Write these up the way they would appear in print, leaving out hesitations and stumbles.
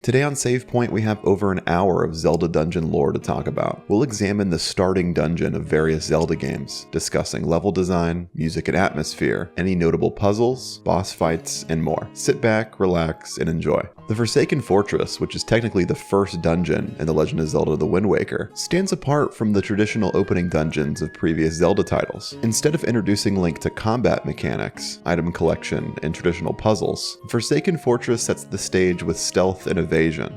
Today on Save Point we have over an hour of Zelda dungeon lore to talk about. We'll examine the starting dungeon of various Zelda games, discussing level design, music and atmosphere, any notable puzzles, boss fights, and more. Sit back, relax, and enjoy. The Forsaken Fortress, which is technically the first dungeon in The Legend of Zelda: The Wind Waker, stands apart from the traditional opening dungeons of previous Zelda titles. Instead of introducing Link to combat mechanics, item collection, and traditional puzzles, Forsaken Fortress sets the stage with stealth and evasion.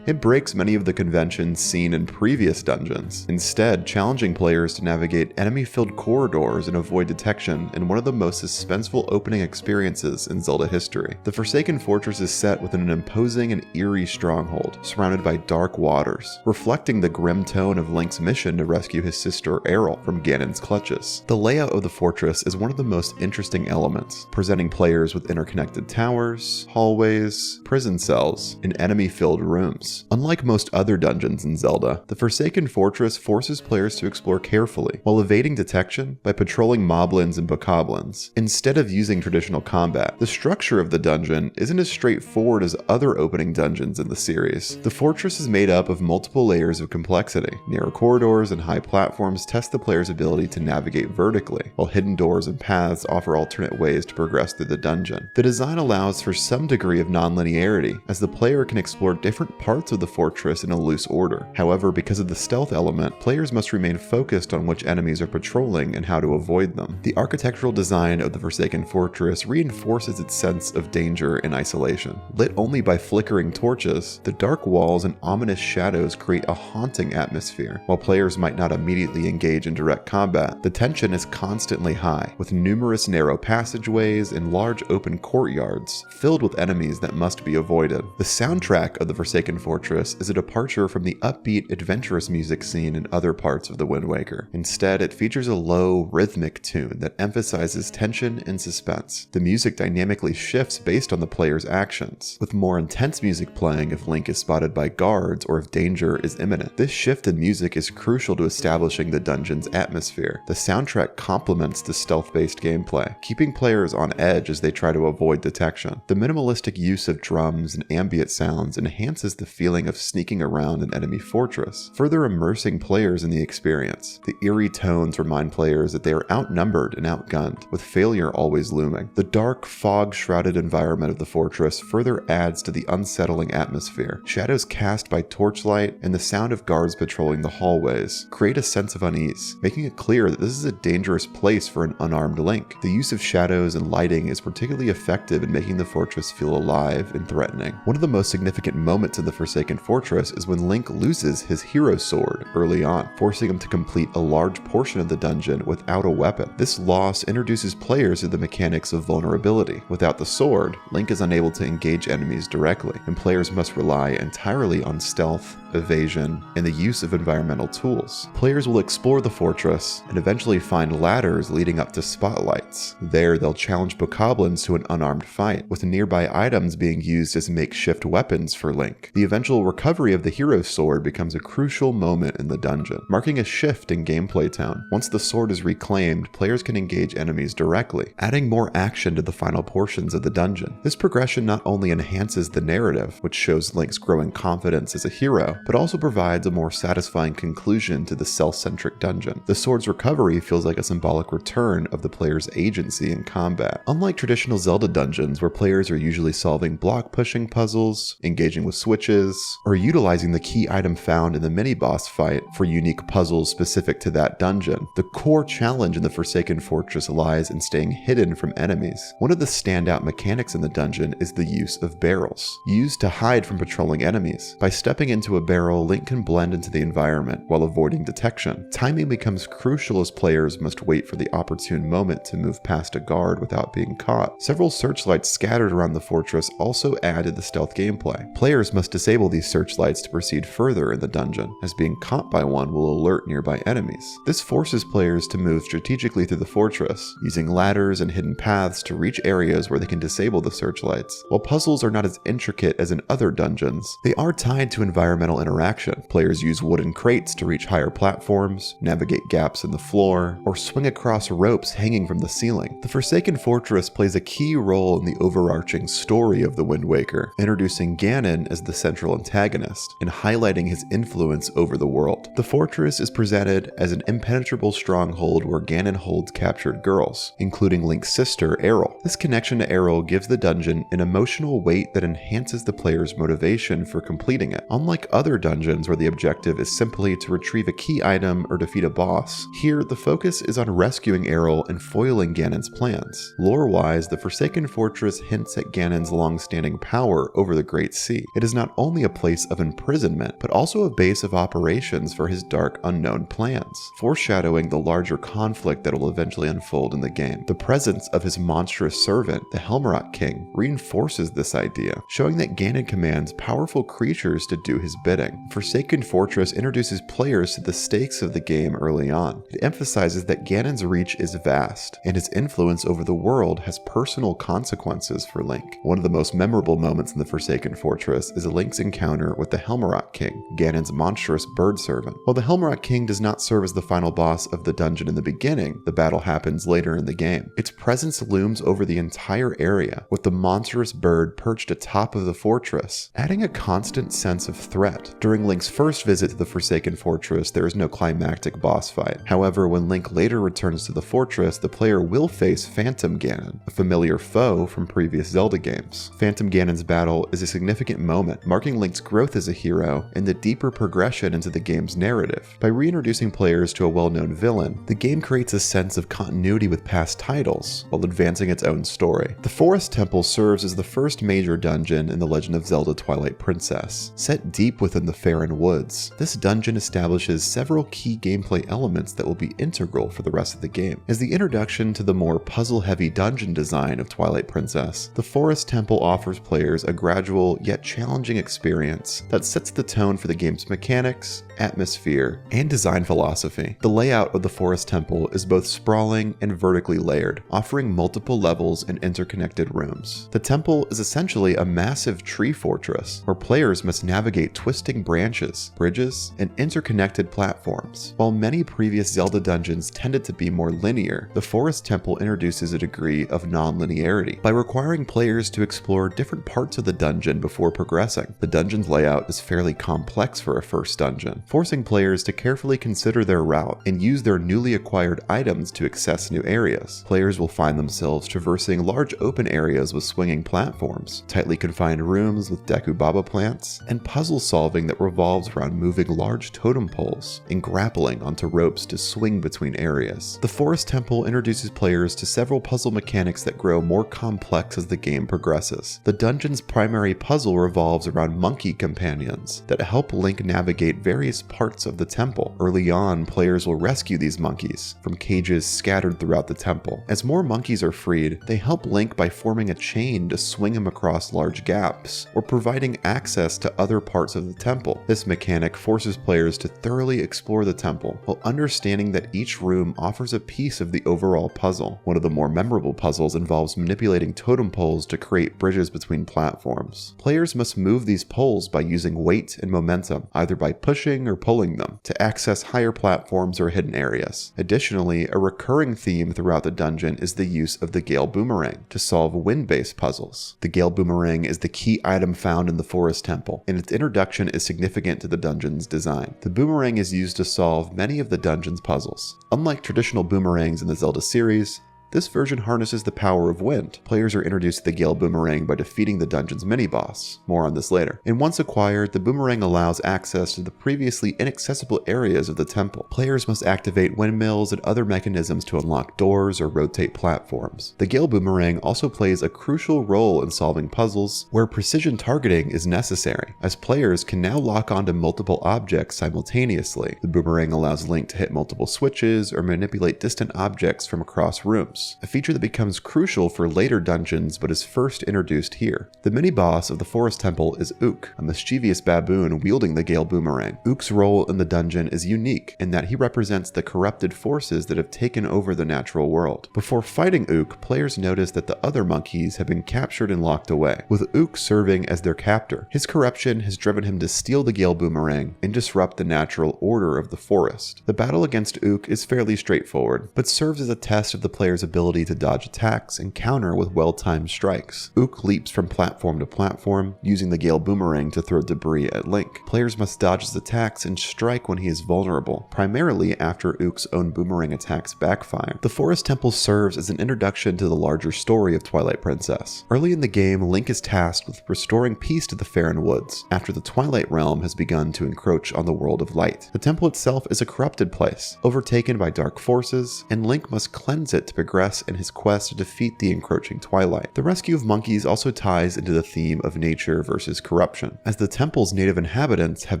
It breaks many of the conventions seen in previous dungeons, instead challenging players to navigate enemy-filled corridors and avoid detection in one of the most suspenseful opening experiences in Zelda history. The Forsaken Fortress is set within an imposing and eerie stronghold, surrounded by dark waters, reflecting the grim tone of Link's mission to rescue his sister Aryll from Ganon's clutches. The layout of the fortress is one of the most interesting elements, presenting players with interconnected towers, hallways, prison cells, and enemy-filled rooms. Unlike most other dungeons in Zelda, the Forsaken Fortress forces players to explore carefully, while evading detection by patrolling moblins and bokoblins. Instead of using traditional combat, the structure of the dungeon isn't as straightforward as other opening dungeons in the series. The fortress is made up of multiple layers of complexity. Narrow corridors and high platforms test the player's ability to navigate vertically, while hidden doors and paths offer alternate ways to progress through the dungeon. The design allows for some degree of non-linearity, as the player can explore different parts of the fortress in a loose order. However, because of the stealth element, players must remain focused on which enemies are patrolling and how to avoid them. The architectural design of the Forsaken Fortress reinforces its sense of danger and isolation. Lit only by flickering torches, the dark walls and ominous shadows create a haunting atmosphere. While players might not immediately engage in direct combat, the tension is constantly high, with numerous narrow passageways and large open courtyards filled with enemies that must be avoided. The soundtrack of the Forsaken Fortress is a departure from the upbeat, adventurous music seen in other parts of The Wind Waker. Instead, it features a low, rhythmic tune that emphasizes tension and suspense. The music dynamically shifts based on the player's actions, with more intense music playing if Link is spotted by guards or if danger is imminent. This shift in music is crucial to establishing the dungeon's atmosphere. The soundtrack complements the stealth-based gameplay, keeping players on edge as they try to avoid detection. The minimalistic use of drums and ambient sounds enhances the feeling of sneaking around an enemy fortress, further immersing players in the experience. The eerie tones remind players that they are outnumbered and outgunned, with failure always looming. The dark, fog-shrouded environment of the fortress further adds to the unsettling atmosphere. Shadows cast by torchlight and the sound of guards patrolling the hallways create a sense of unease, making it clear that this is a dangerous place for an unarmed Link. The use of shadows and lighting is particularly effective in making the fortress feel alive and threatening. One of the most significant moments of the Forsaken Fortress is when Link loses his hero sword early on, forcing him to complete a large portion of the dungeon without a weapon. This loss introduces players to the mechanics of vulnerability. Without the sword, Link is unable to engage enemies directly, and players must rely entirely on stealth, evasion, and the use of environmental tools. Players will explore the fortress and eventually find ladders leading up to spotlights. There, they'll challenge bokoblins to an unarmed fight, with nearby items being used as makeshift weapons for Link. The eventual recovery of the hero sword becomes a crucial moment in the dungeon, marking a shift in gameplay tone. Once the sword is reclaimed, players can engage enemies directly, adding more action to the final portions of the dungeon. This progression not only enhances the narrative, which shows Link's growing confidence as a hero, but also provides a more satisfying conclusion to the self-centric dungeon. The sword's recovery feels like a symbolic return of the player's agency in combat. Unlike traditional Zelda dungeons, where players are usually solving block-pushing puzzles, engaging with switches, or utilizing the key item found in the mini-boss fight for unique puzzles specific to that dungeon, the core challenge in the Forsaken Fortress lies in staying hidden from enemies. One of the standout mechanics in the dungeon is the use of barrels, used to hide from patrolling enemies. By stepping into a barrel, Link can blend into the environment while avoiding detection. Timing becomes crucial as players must wait for the opportune moment to move past a guard without being caught. Several searchlights scattered around the fortress also add to the stealth gameplay. Players must disable these searchlights to proceed further in the dungeon, as being caught by one will alert nearby enemies. This forces players to move strategically through the fortress, using ladders and hidden paths to reach areas where they can disable the searchlights. While puzzles are not as intricate as in other dungeons, they are tied to environmental interaction. Players use wooden crates to reach higher platforms, navigate gaps in the floor, or swing across ropes hanging from the ceiling. The Forsaken Fortress plays a key role in the overarching story of The Wind Waker, introducing Ganon as the central antagonist and highlighting his influence over the world. The fortress is presented as an impenetrable stronghold where Ganon holds captured girls, including Link's sister, Aryll. This connection to Aryll gives the dungeon an emotional weight that enhances the player's motivation for completing it. Unlike other dungeons where the objective is simply to retrieve a key item or defeat a boss, here the focus is on rescuing Aryll and foiling Ganon's plans. Lore-wise, the Forsaken Fortress hints at Ganon's long-standing power over the Great Sea. It is not only a place of imprisonment, but also a base of operations for his dark, unknown plans, foreshadowing the larger conflict that will eventually unfold in the game. The presence of his monstrous servant, the Helmrock King, reinforces this idea, showing that Ganon commands powerful creatures to do his bidding. Forsaken Fortress introduces players to the stakes of the game early on. It emphasizes that Ganon's reach is vast, and his influence over the world has personal consequences for Link. One of the most memorable moments in the Forsaken Fortress is Link's encounter with the Helmrock King, Ganon's monstrous bird servant. While the Helmrock King does not serve as the final boss of the dungeon in the beginning, the battle happens later in the game. Its presence looms over the entire area, with the monstrous bird perched atop of the fortress, adding a constant sense of threat. During Link's first visit to the Forsaken Fortress, there is no climactic boss fight. However, when Link later returns to the fortress, the player will face Phantom Ganon, a familiar foe from previous Zelda games. Phantom Ganon's battle is a significant moment, marking Link's growth as a hero and the deeper progression into the game's narrative. By reintroducing players to a well-known villain, the game creates a sense of continuity with past titles, while advancing its own story. The Forest Temple serves as the first major dungeon in The Legend of Zelda Twilight Princess. Set deep within the Faron Woods, this dungeon establishes several key gameplay elements that will be integral for the rest of the game. As the introduction to the more puzzle-heavy dungeon design of Twilight Princess, the Forest Temple offers players a gradual yet challenging experience that sets the tone for the game's mechanics, atmosphere, and design philosophy. The layout of the Forest Temple is both sprawling and vertically layered, offering multiple levels and interconnected rooms. The temple is essentially a massive tree fortress where players must navigate twisting branches, bridges, and interconnected platforms. While many previous Zelda dungeons tended to be more linear, the Forest Temple introduces a degree of non-linearity by requiring players to explore different parts of the dungeon before progressing. The dungeon's layout is fairly complex for a first dungeon, forcing players to carefully consider their route and use their newly acquired items to access new areas. Players will find themselves traversing large open areas with swinging platforms, tightly confined rooms with Dekubaba plants, and puzzle solving that revolves around moving large totem poles and grappling onto ropes to swing between areas. The Forest Temple introduces players to several puzzle mechanics that grow more complex as the game progresses. The dungeon's primary puzzle revolves around monkey companions that help Link navigate various parts of the temple. Early on, players will rescue these monkeys from cages scattered throughout the temple. As more monkeys are freed, they help Link by forming a chain to swing him across large gaps, or providing access to other parts of the temple. This mechanic forces players to thoroughly explore the temple, while understanding that each room offers a piece of the overall puzzle. One of the more memorable puzzles involves manipulating totem poles to create bridges between platforms. Players must move these poles by using weight and momentum, either by pushing or pulling them, to access higher platforms or hidden areas. Additionally, a recurring theme throughout the dungeon is the use of the Gale Boomerang to solve wind-based puzzles. The Gale Boomerang is the key item found in the Forest Temple, and its introduction is significant to the dungeon's design. The boomerang is used to solve many of the dungeon's puzzles. Unlike traditional boomerangs in the Zelda series, this version harnesses the power of wind. Players are introduced to the Gale Boomerang by defeating the dungeon's mini-boss. More on this later. And once acquired, the boomerang allows access to the previously inaccessible areas of the temple. Players must activate windmills and other mechanisms to unlock doors or rotate platforms. The Gale Boomerang also plays a crucial role in solving puzzles where precision targeting is necessary, as players can now lock onto multiple objects simultaneously. The boomerang allows Link to hit multiple switches or manipulate distant objects from across rooms, a feature that becomes crucial for later dungeons but is first introduced here. The mini-boss of the Forest Temple is Ook, a mischievous baboon wielding the Gale Boomerang. Ook's role in the dungeon is unique in that he represents the corrupted forces that have taken over the natural world. Before fighting Ook, players notice that the other monkeys have been captured and locked away, with Ook serving as their captor. His corruption has driven him to steal the Gale Boomerang and disrupt the natural order of the forest. The battle against Ook is fairly straightforward, but serves as a test of the player's ability to dodge attacks and counter with well-timed strikes. Ook leaps from platform to platform, using the Gale Boomerang to throw debris at Link. Players must dodge his attacks and strike when he is vulnerable, primarily after Ook's own boomerang attacks backfire. The Forest Temple serves as an introduction to the larger story of Twilight Princess. Early in the game, Link is tasked with restoring peace to the Faron Woods, after the Twilight Realm has begun to encroach on the world of light. The temple itself is a corrupted place, overtaken by dark forces, and Link must cleanse it to progress in his quest to defeat the encroaching Twilight. The rescue of monkeys also ties into the theme of nature versus corruption, as the temple's native inhabitants have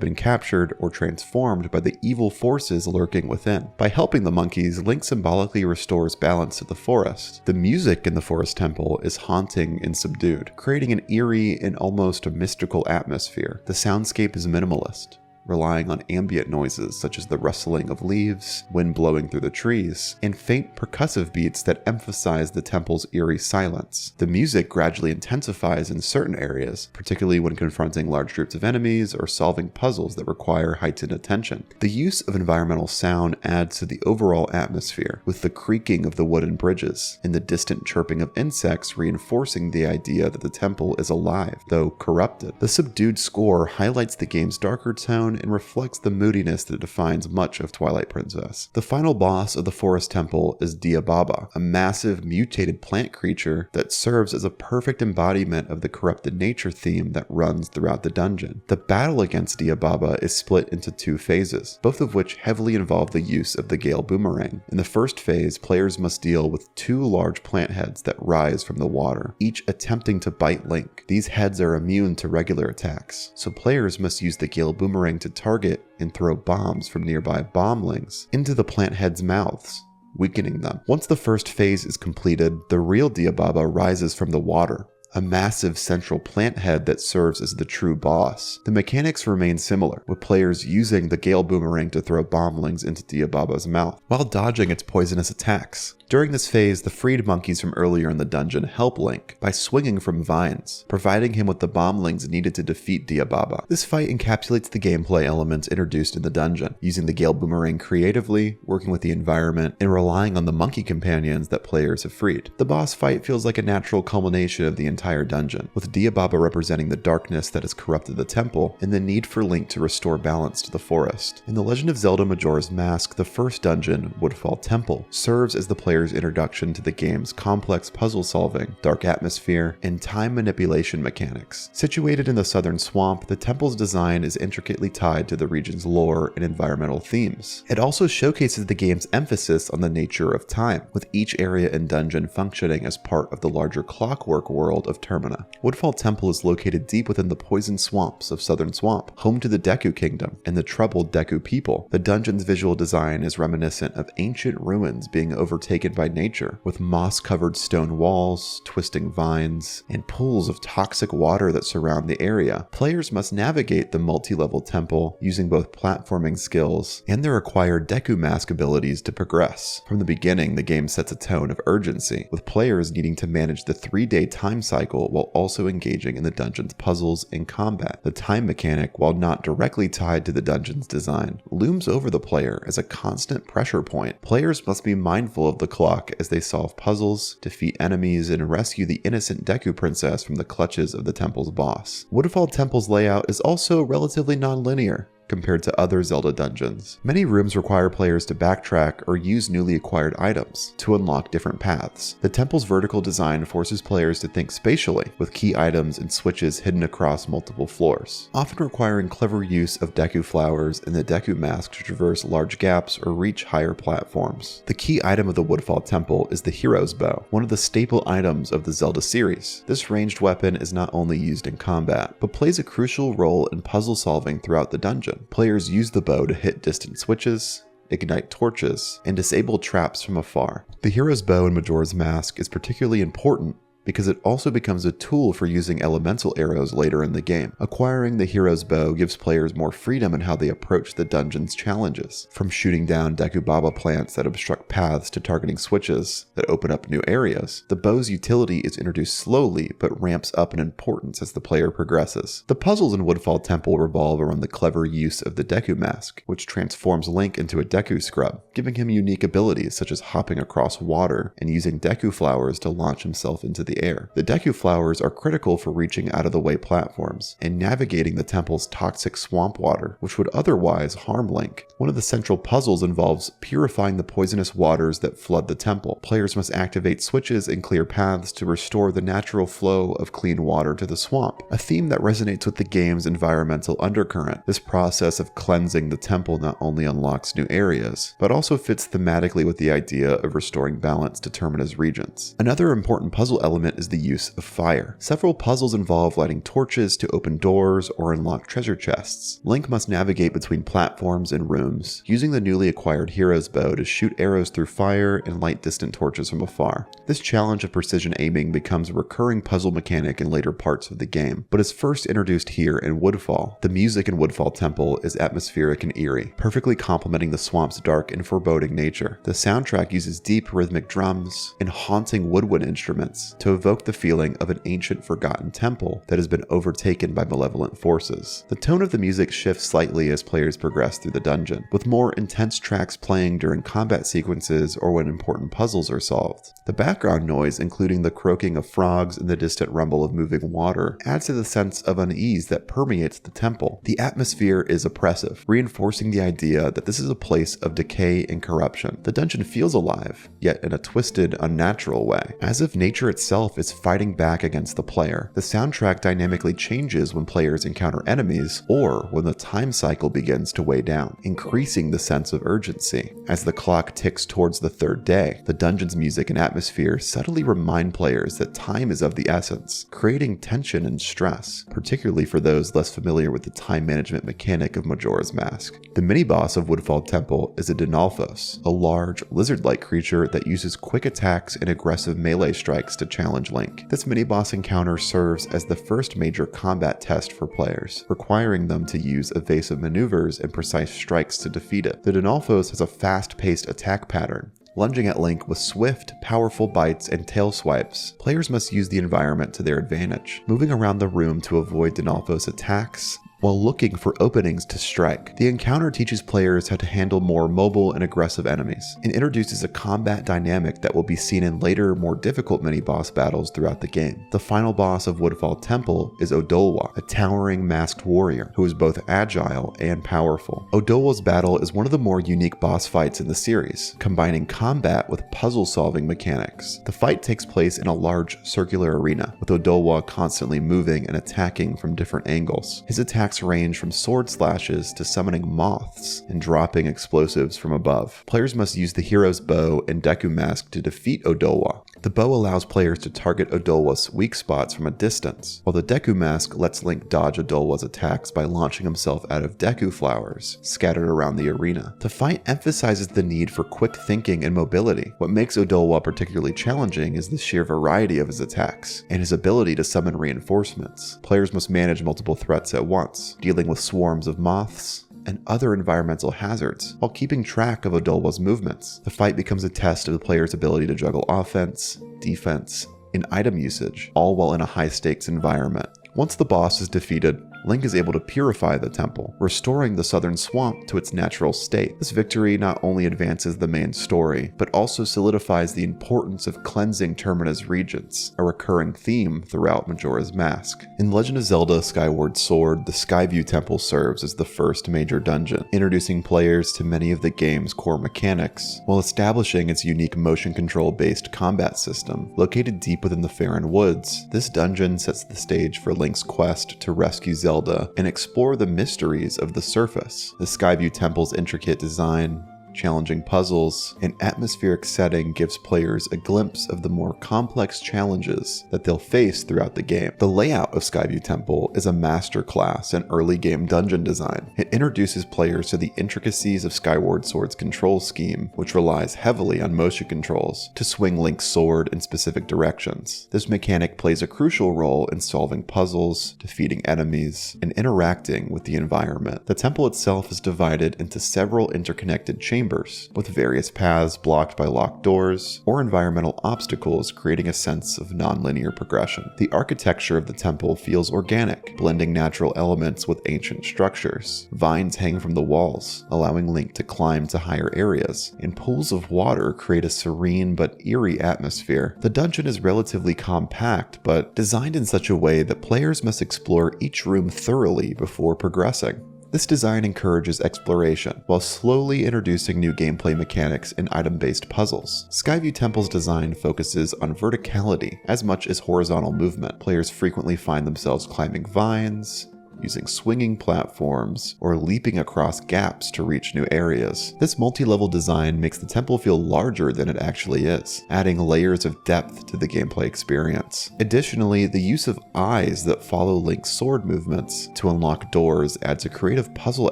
been captured or transformed by the evil forces lurking within. By helping the monkeys, Link symbolically restores balance to the forest. The music in the Forest Temple is haunting and subdued, creating an eerie and almost a mystical atmosphere. The soundscape is minimalist, relying on ambient noises such as the rustling of leaves, wind blowing through the trees, and faint percussive beats that emphasize the temple's eerie silence. The music gradually intensifies in certain areas, particularly when confronting large groups of enemies or solving puzzles that require heightened attention. The use of environmental sound adds to the overall atmosphere, with the creaking of the wooden bridges and the distant chirping of insects reinforcing the idea that the temple is alive, though corrupted. The subdued score highlights the game's darker tone and reflects the moodiness that defines much of Twilight Princess. The final boss of the Forest Temple is Diababa, a massive mutated plant creature that serves as a perfect embodiment of the corrupted nature theme that runs throughout the dungeon. The battle against Diababa is split into two phases, both of which heavily involve the use of the Gale Boomerang. In the first phase, players must deal with two large plant heads that rise from the water, each attempting to bite Link. These heads are immune to regular attacks, so players must use the Gale Boomerang to target and throw bombs from nearby bomblings into the plant heads' mouths, weakening them. Once the first phase is completed, the real Diababa rises from the water, a massive central plant head that serves as the true boss. The mechanics remain similar, with players using the Gale Boomerang to throw bomblings into Diababa's mouth, while dodging its poisonous attacks. During this phase, the freed monkeys from earlier in the dungeon help Link by swinging from vines, providing him with the bomblings needed to defeat Diababa. This fight encapsulates the gameplay elements introduced in the dungeon, using the Gale Boomerang creatively, working with the environment, and relying on the monkey companions that players have freed. The boss fight feels like a natural culmination of the entire dungeon, with Diababa representing the darkness that has corrupted the temple and the need for Link to restore balance to the forest. In The Legend of Zelda Majora's Mask, the first dungeon, Woodfall Temple, serves as the player's introduction to the game's complex puzzle solving, dark atmosphere, and time manipulation mechanics. Situated in the southern swamp, the temple's design is intricately tied to the region's lore and environmental themes. It also showcases the game's emphasis on the nature of time, with each area and dungeon functioning as part of the larger clockwork world of Termina. Woodfall Temple is located deep within the poison swamps of Southern Swamp, home to the Deku Kingdom and the troubled Deku people. The dungeon's visual design is reminiscent of ancient ruins being overtaken by nature, with moss-covered stone walls, twisting vines, and pools of toxic water that surround the area. Players must navigate the multi-level temple using both platforming skills and their acquired Deku Mask abilities to progress. From the beginning, the game sets a tone of urgency, with players needing to manage the 3-day time cycle while also engaging in the dungeon's puzzles and combat. The time mechanic, while not directly tied to the dungeon's design, looms over the player as a constant pressure point. Players must be mindful of the clock as they solve puzzles, defeat enemies, and rescue the innocent Deku Princess from the clutches of the temple's boss. Woodfall Temple's layout is also relatively non-linear compared to other Zelda dungeons. Many rooms require players to backtrack or use newly acquired items to unlock different paths. The temple's vertical design forces players to think spatially, with key items and switches hidden across multiple floors, often requiring clever use of Deku flowers and the Deku Mask to traverse large gaps or reach higher platforms. The key item of the Woodfall Temple is the Hero's Bow, one of the staple items of the Zelda series. This ranged weapon is not only used in combat, but plays a crucial role in puzzle solving throughout the dungeon. Players use the bow to hit distant switches, ignite torches, and disable traps from afar. The Hero's Bow in Majora's Mask is particularly important because it also becomes a tool for using elemental arrows later in the game. Acquiring the hero's bow gives players more freedom in how they approach the dungeon's challenges, from shooting down Dekubaba plants that obstruct paths to targeting switches that open up new areas. The bow's utility is introduced slowly but ramps up in importance as the player progresses. The puzzles in Woodfall Temple revolve around the clever use of the Deku Mask, which transforms Link into a Deku Scrub, giving him unique abilities such as hopping across water and using Deku Flowers to launch himself into the air. The Deku Flowers are critical for reaching out-of-the-way platforms and navigating the temple's toxic swamp water, which would otherwise harm Link. One of the central puzzles involves purifying the poisonous waters that flood the temple. Players must activate switches and clear paths to restore the natural flow of clean water to the swamp, a theme that resonates with the game's environmental undercurrent. This process of cleansing the temple not only unlocks new areas, but also fits thematically with the idea of restoring balance to Termina's regions. Another important puzzle element is the use of fire. Several puzzles involve lighting torches to open doors or unlock treasure chests. Link must navigate between platforms and rooms, using the newly acquired hero's bow to shoot arrows through fire and light distant torches from afar. This challenge of precision aiming becomes a recurring puzzle mechanic in later parts of the game, but is first introduced here in Woodfall. The music in Woodfall Temple is atmospheric and eerie, perfectly complementing the swamp's dark and foreboding nature. The soundtrack uses deep rhythmic drums and haunting woodwind instruments to evoke the feeling of an ancient forgotten temple that has been overtaken by malevolent forces. The tone of the music shifts slightly as players progress through the dungeon, with more intense tracks playing during combat sequences or when important puzzles are solved. The background noise, including the croaking of frogs and the distant rumble of moving water, adds to the sense of unease that permeates the temple. The atmosphere is oppressive, reinforcing the idea that this is a place of decay and corruption. The dungeon feels alive, yet in a twisted, unnatural way, as if nature itself is fighting back against the player. The soundtrack dynamically changes when players encounter enemies or when the time cycle begins to weigh down, increasing the sense of urgency. As the clock ticks towards the third day, the dungeon's music and atmosphere subtly remind players that time is of the essence, creating tension and stress, particularly for those less familiar with the time management mechanic of Majora's Mask. The mini-boss of Woodfall Temple is a Dinalfos, a large, lizard-like creature that uses quick attacks and aggressive melee strikes to challenge Link. This mini-boss encounter serves as the first major combat test for players, requiring them to use evasive maneuvers and precise strikes to defeat it. The Dinalfos has a fast-paced attack pattern, lunging at Link with swift, powerful bites and tail swipes. Players must use the environment to their advantage, moving around the room to avoid Dinalfos' attacks while looking for openings to strike. The encounter teaches players how to handle more mobile and aggressive enemies, and introduces a combat dynamic that will be seen in later, more difficult mini-boss battles throughout the game. The final boss of Woodfall Temple is Odolwa, a towering masked warrior who is both agile and powerful. Odolwa's battle is one of the more unique boss fights in the series, combining combat with puzzle-solving mechanics. The fight takes place in a large circular arena, with Odolwa constantly moving and attacking from different angles. His attacks range from sword slashes to summoning moths and dropping explosives from above. Players must use the hero's bow and Deku Mask to defeat Odolwa. The bow allows players to target Odolwa's weak spots from a distance, while the Deku Mask lets Link dodge Odolwa's attacks by launching himself out of Deku Flowers scattered around the arena. The fight emphasizes the need for quick thinking and mobility. What makes Odolwa particularly challenging is the sheer variety of his attacks and his ability to summon reinforcements. Players must manage multiple threats at once, dealing with swarms of moths and other environmental hazards, while keeping track of Odolwa's movements. The fight becomes a test of the player's ability to juggle offense, defense, and item usage, all while in a high-stakes environment. Once the boss is defeated, Link is able to purify the temple, restoring the southern swamp to its natural state. This victory not only advances the main story, but also solidifies the importance of cleansing Termina's regions, a recurring theme throughout Majora's Mask. In Legend of Zelda Skyward Sword, the Skyview Temple serves as the first major dungeon, introducing players to many of the game's core mechanics, while establishing its unique motion control-based combat system. Located deep within the Faron Woods, this dungeon sets the stage for Link's quest to rescue Zelda and explore the mysteries of the surface. The Skyview Temple's intricate design, challenging puzzles, and atmospheric setting gives players a glimpse of the more complex challenges that they'll face throughout the game. The layout of Skyview Temple is a masterclass in early game dungeon design. It introduces players to the intricacies of Skyward Sword's control scheme, which relies heavily on motion controls to swing Link's sword in specific directions. This mechanic plays a crucial role in solving puzzles, defeating enemies, and interacting with the environment. The temple itself is divided into several interconnected chambers, with various paths blocked by locked doors or environmental obstacles, creating a sense of non-linear progression. The architecture of the temple feels organic, blending natural elements with ancient structures. Vines hang from the walls, allowing Link to climb to higher areas, and pools of water create a serene but eerie atmosphere. The dungeon is relatively compact, but designed in such a way that players must explore each room thoroughly before progressing. This design encourages exploration, while slowly introducing new gameplay mechanics and item-based puzzles. Skyview Temple's design focuses on verticality as much as horizontal movement. Players frequently find themselves climbing vines, using swinging platforms, or leaping across gaps to reach new areas. This multi-level design makes the temple feel larger than it actually is, adding layers of depth to the gameplay experience. Additionally, the use of eyes that follow Link's sword movements to unlock doors adds a creative puzzle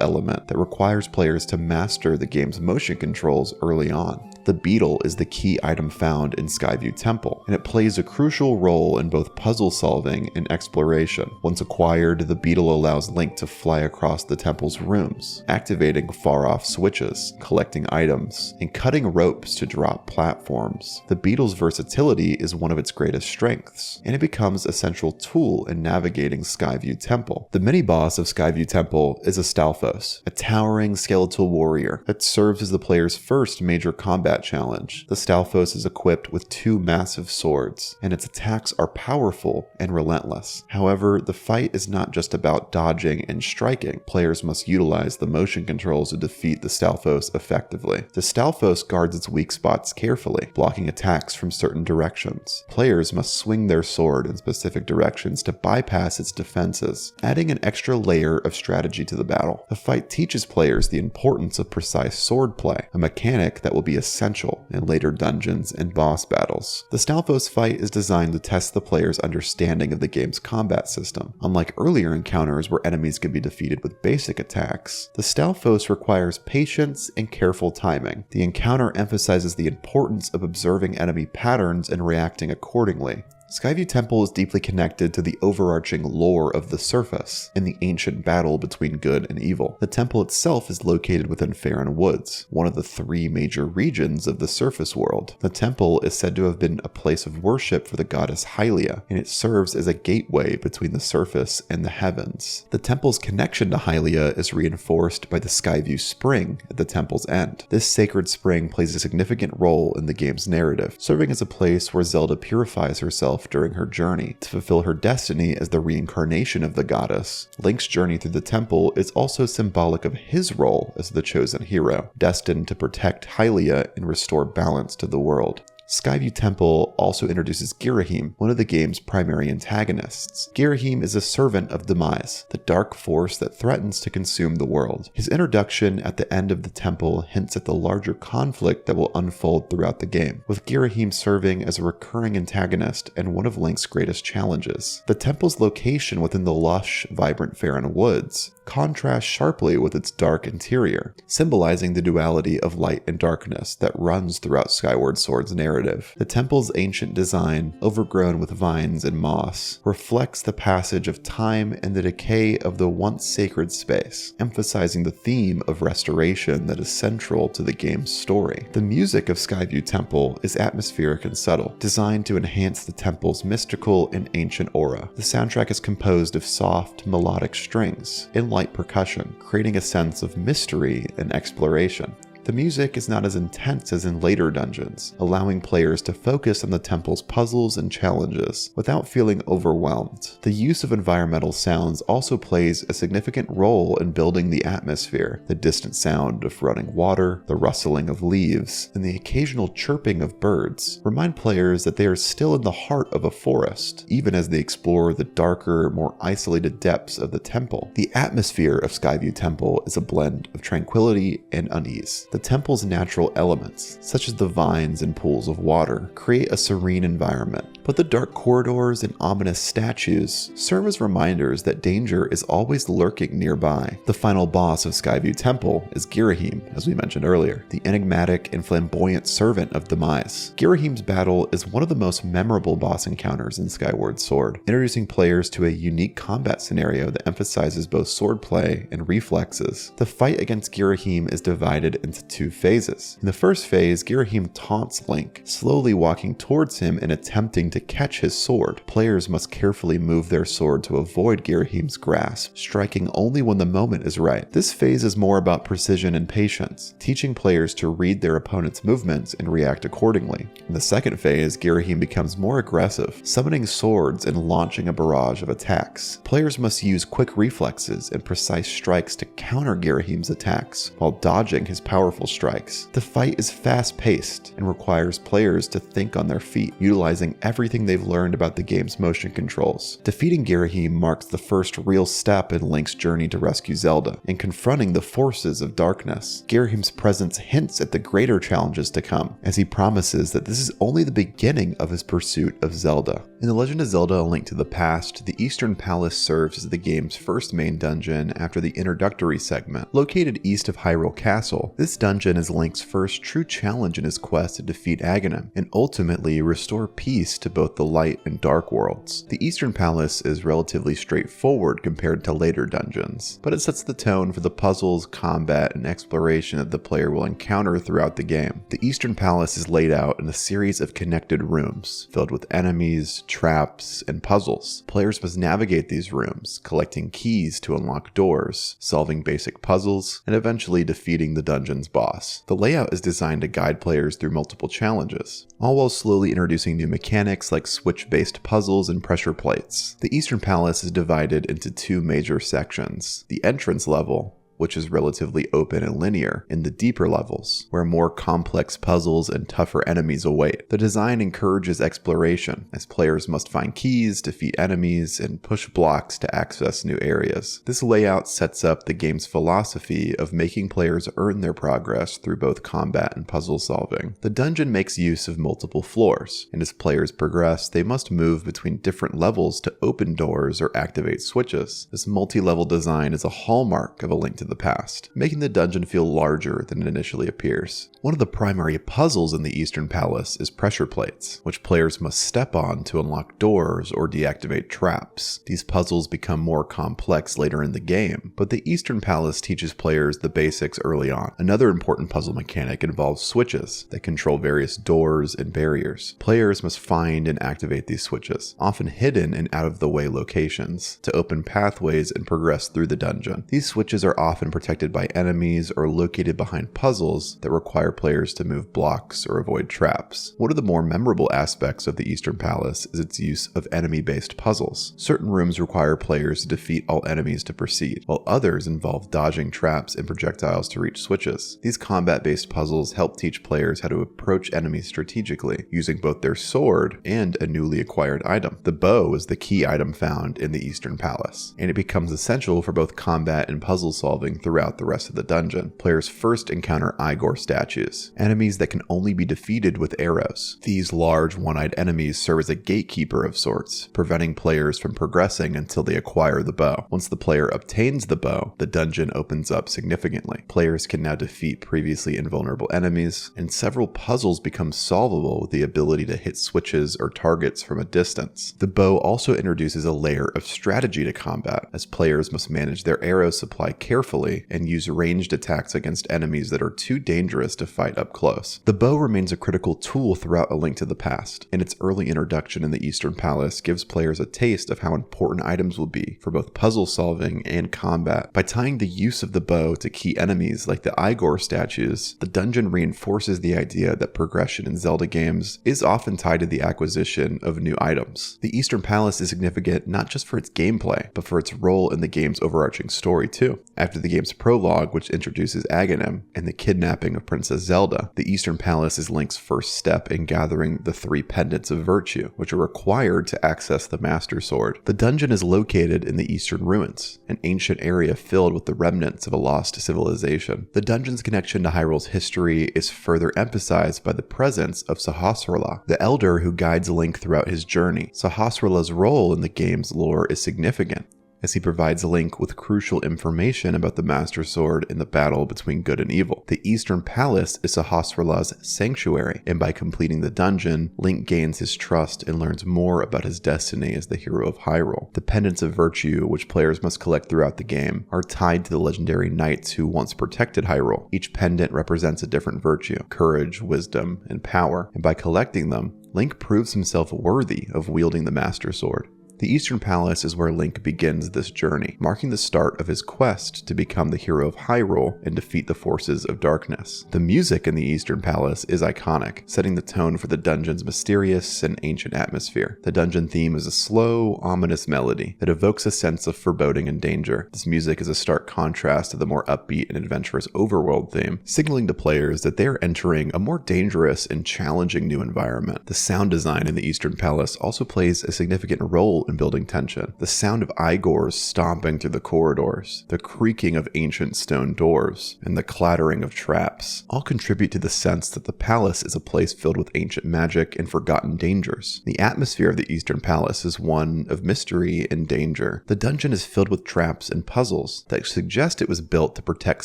element that requires players to master the game's motion controls early on. The beetle is the key item found in Skyview Temple, and it plays a crucial role in both puzzle solving and exploration. Once acquired, the beetle allows Link to fly across the temple's rooms, activating far-off switches, collecting items, and cutting ropes to drop platforms. The beetle's versatility is one of its greatest strengths, and it becomes a central tool in navigating Skyview Temple. The mini-boss of Skyview Temple is a Stalfos, a towering skeletal warrior that serves as the player's first major combat challenge. The Stalfos is equipped with two massive swords, and its attacks are powerful and relentless. However, the fight is not just about dodging and striking. Players must utilize the motion controls to defeat the Stalfos effectively. The Stalfos guards its weak spots carefully, blocking attacks from certain directions. Players must swing their sword in specific directions to bypass its defenses, adding an extra layer of strategy to the battle. The fight teaches players the importance of precise sword play, a mechanic that will be essential in later dungeons and boss battles. The Stalfos fight is designed to test the player's understanding of the game's combat system. Unlike earlier encounters where enemies can be defeated with basic attacks, the Stalfos requires patience and careful timing. The encounter emphasizes the importance of observing enemy patterns and reacting accordingly. Skyview Temple is deeply connected to the overarching lore of the surface and the ancient battle between good and evil. The temple itself is located within Faron Woods, one of the three major regions of the surface world. The temple is said to have been a place of worship for the goddess Hylia, and it serves as a gateway between the surface and the heavens. The temple's connection to Hylia is reinforced by the Skyview Spring at the temple's end. This sacred spring plays a significant role in the game's narrative, serving as a place where Zelda purifies herself during her journey to fulfill her destiny as the reincarnation of the goddess. Link's journey through the temple is also symbolic of his role as the chosen hero, destined to protect Hylia and restore balance to the world. Skyview Temple also introduces Girahim, one of the game's primary antagonists. Girahim is a servant of Demise, the dark force that threatens to consume the world. His introduction at the end of the temple hints at the larger conflict that will unfold throughout the game, with Girahim serving as a recurring antagonist and one of Link's greatest challenges. The temple's location within the lush, vibrant Faron Woods contrasts sharply with its dark interior, symbolizing the duality of light and darkness that runs throughout Skyward Sword's narrative. The temple's ancient design, overgrown with vines and moss, reflects the passage of time and the decay of the once sacred space, emphasizing the theme of restoration that is central to the game's story. The music of Skyview Temple is atmospheric and subtle, designed to enhance the temple's mystical and ancient aura. The soundtrack is composed of soft, melodic strings and light percussion, creating a sense of mystery and exploration. The music is not as intense as in later dungeons, allowing players to focus on the temple's puzzles and challenges without feeling overwhelmed. The use of environmental sounds also plays a significant role in building the atmosphere. The distant sound of running water, the rustling of leaves, and the occasional chirping of birds remind players that they are still in the heart of a forest, even as they explore the darker, more isolated depths of the temple. The atmosphere of Skyview Temple is a blend of tranquility and unease. The The temple's natural elements, such as the vines and pools of water, create a serene environment, but the dark corridors and ominous statues serve as reminders that danger is always lurking nearby. The final boss of Skyview Temple is Girahim, as we mentioned earlier, the enigmatic and flamboyant servant of demise. Girahim's battle is one of the most memorable boss encounters in Skyward Sword, introducing players to a unique combat scenario that emphasizes both swordplay and reflexes. The fight against Girahim is divided into two phases. In the first phase, Girahim taunts Link, slowly walking towards him and attempting to catch his sword. Players must carefully move their sword to avoid Girahim's grasp, striking only when the moment is right. This phase is more about precision and patience, teaching players to read their opponent's movements and react accordingly. In the second phase, Girahim becomes more aggressive, summoning swords and launching a barrage of attacks. Players must use quick reflexes and precise strikes to counter Girahim's attacks, while dodging his powerful strikes. The fight is fast-paced and requires players to think on their feet, utilizing everything they've learned about the game's motion controls. Defeating Girahim marks the first real step in Link's journey to rescue Zelda, and confronting the forces of darkness. Girahim's presence hints at the greater challenges to come, as he promises that this is only the beginning of his pursuit of Zelda. In The Legend of Zelda: A Link to the Past, the Eastern Palace serves as the game's first main dungeon after the introductory segment. Located east of Hyrule Castle, this dungeon is Link's first true challenge in his quest to defeat Ganon, and ultimately restore peace to both the light and dark worlds. The Eastern Palace is relatively straightforward compared to later dungeons, but it sets the tone for the puzzles, combat, and exploration that the player will encounter throughout the game. The Eastern Palace is laid out in a series of connected rooms, filled with enemies, traps, and puzzles. Players must navigate these rooms, collecting keys to unlock doors, solving basic puzzles, and eventually defeating the dungeon's boss. The layout is designed to guide players through multiple challenges, all while slowly introducing new mechanics like switch-based puzzles and pressure plates. The Eastern Palace is divided into two major sections: the entrance level, which is relatively open and linear, in the deeper levels, where more complex puzzles and tougher enemies await. The design encourages exploration, as players must find keys, defeat enemies, and push blocks to access new areas. This layout sets up the game's philosophy of making players earn their progress through both combat and puzzle solving. The dungeon makes use of multiple floors, and as players progress, they must move between different levels to open doors or activate switches. This multi-level design is a hallmark of A Link to the Past, making the dungeon feel larger than it initially appears. One of the primary puzzles in the Eastern Palace is pressure plates, which players must step on to unlock doors or deactivate traps. These puzzles become more complex later in the game, but the Eastern Palace teaches players the basics early on. Another important puzzle mechanic involves switches that control various doors and barriers. Players must find and activate these switches, often hidden in out-of-the-way locations, to open pathways and progress through the dungeon. These switches are often protected by enemies or located behind puzzles that require players to move blocks or avoid traps. One of the more memorable aspects of the Eastern Palace is its use of enemy-based puzzles. Certain rooms require players to defeat all enemies to proceed, while others involve dodging traps and projectiles to reach switches. These combat-based puzzles help teach players how to approach enemies strategically, using both their sword and a newly acquired item. The bow is the key item found in the Eastern Palace, and it becomes essential for both combat and puzzle solving throughout the rest of the dungeon. Players first encounter Igor statues, enemies that can only be defeated with arrows. These large one-eyed enemies serve as a gatekeeper of sorts, preventing players from progressing until they acquire the bow. Once the player obtains the bow, the dungeon opens up significantly. Players can now defeat previously invulnerable enemies, and several puzzles become solvable with the ability to hit switches or targets from a distance. The bow also introduces a layer of strategy to combat, as players must manage their arrow supply carefully and use ranged attacks against enemies that are too dangerous to fight up close. The bow remains a critical tool throughout A Link to the Past, and its early introduction in the Eastern Palace gives players a taste of how important items will be for both puzzle solving and combat. By tying the use of the bow to key enemies like the Igor statues, the dungeon reinforces the idea that progression in Zelda games is often tied to the acquisition of new items. The Eastern Palace is significant not just for its gameplay, but for its role in the game's overarching story too. After After the game's prologue, which introduces Ganon and the kidnapping of Princess Zelda, the Eastern Palace is Link's first step in gathering the 3 pendants of virtue, which are required to access the Master Sword. The dungeon is located in the Eastern Ruins, an ancient area filled with the remnants of a lost civilization. The dungeon's connection to Hyrule's history is further emphasized by the presence of Sahasrahla, the elder who guides Link throughout his journey. Sahasrahla's role in the game's lore is significant, as he provides Link with crucial information about the Master Sword in the battle between good and evil. The Eastern Palace is Sahasrahla's sanctuary, and by completing the dungeon, Link gains his trust and learns more about his destiny as the hero of Hyrule. The pendants of virtue, which players must collect throughout the game, are tied to the legendary knights who once protected Hyrule. Each pendant represents a different virtue: courage, wisdom, and power, and by collecting them, Link proves himself worthy of wielding the Master Sword. The Eastern Palace is where Link begins this journey, marking the start of his quest to become the hero of Hyrule and defeat the forces of darkness. The music in the Eastern Palace is iconic, setting the tone for the dungeon's mysterious and ancient atmosphere. The dungeon theme is a slow, ominous melody that evokes a sense of foreboding and danger. This music is a stark contrast to the more upbeat and adventurous overworld theme, signaling to players that they are entering a more dangerous and challenging new environment. The sound design in the Eastern Palace also plays a significant role in building tension. The sound of Igors stomping through the corridors, the creaking of ancient stone doors, and the clattering of traps all contribute to the sense that the palace is a place filled with ancient magic and forgotten dangers. The atmosphere of the Eastern Palace is one of mystery and danger. The dungeon is filled with traps and puzzles that suggest it was built to protect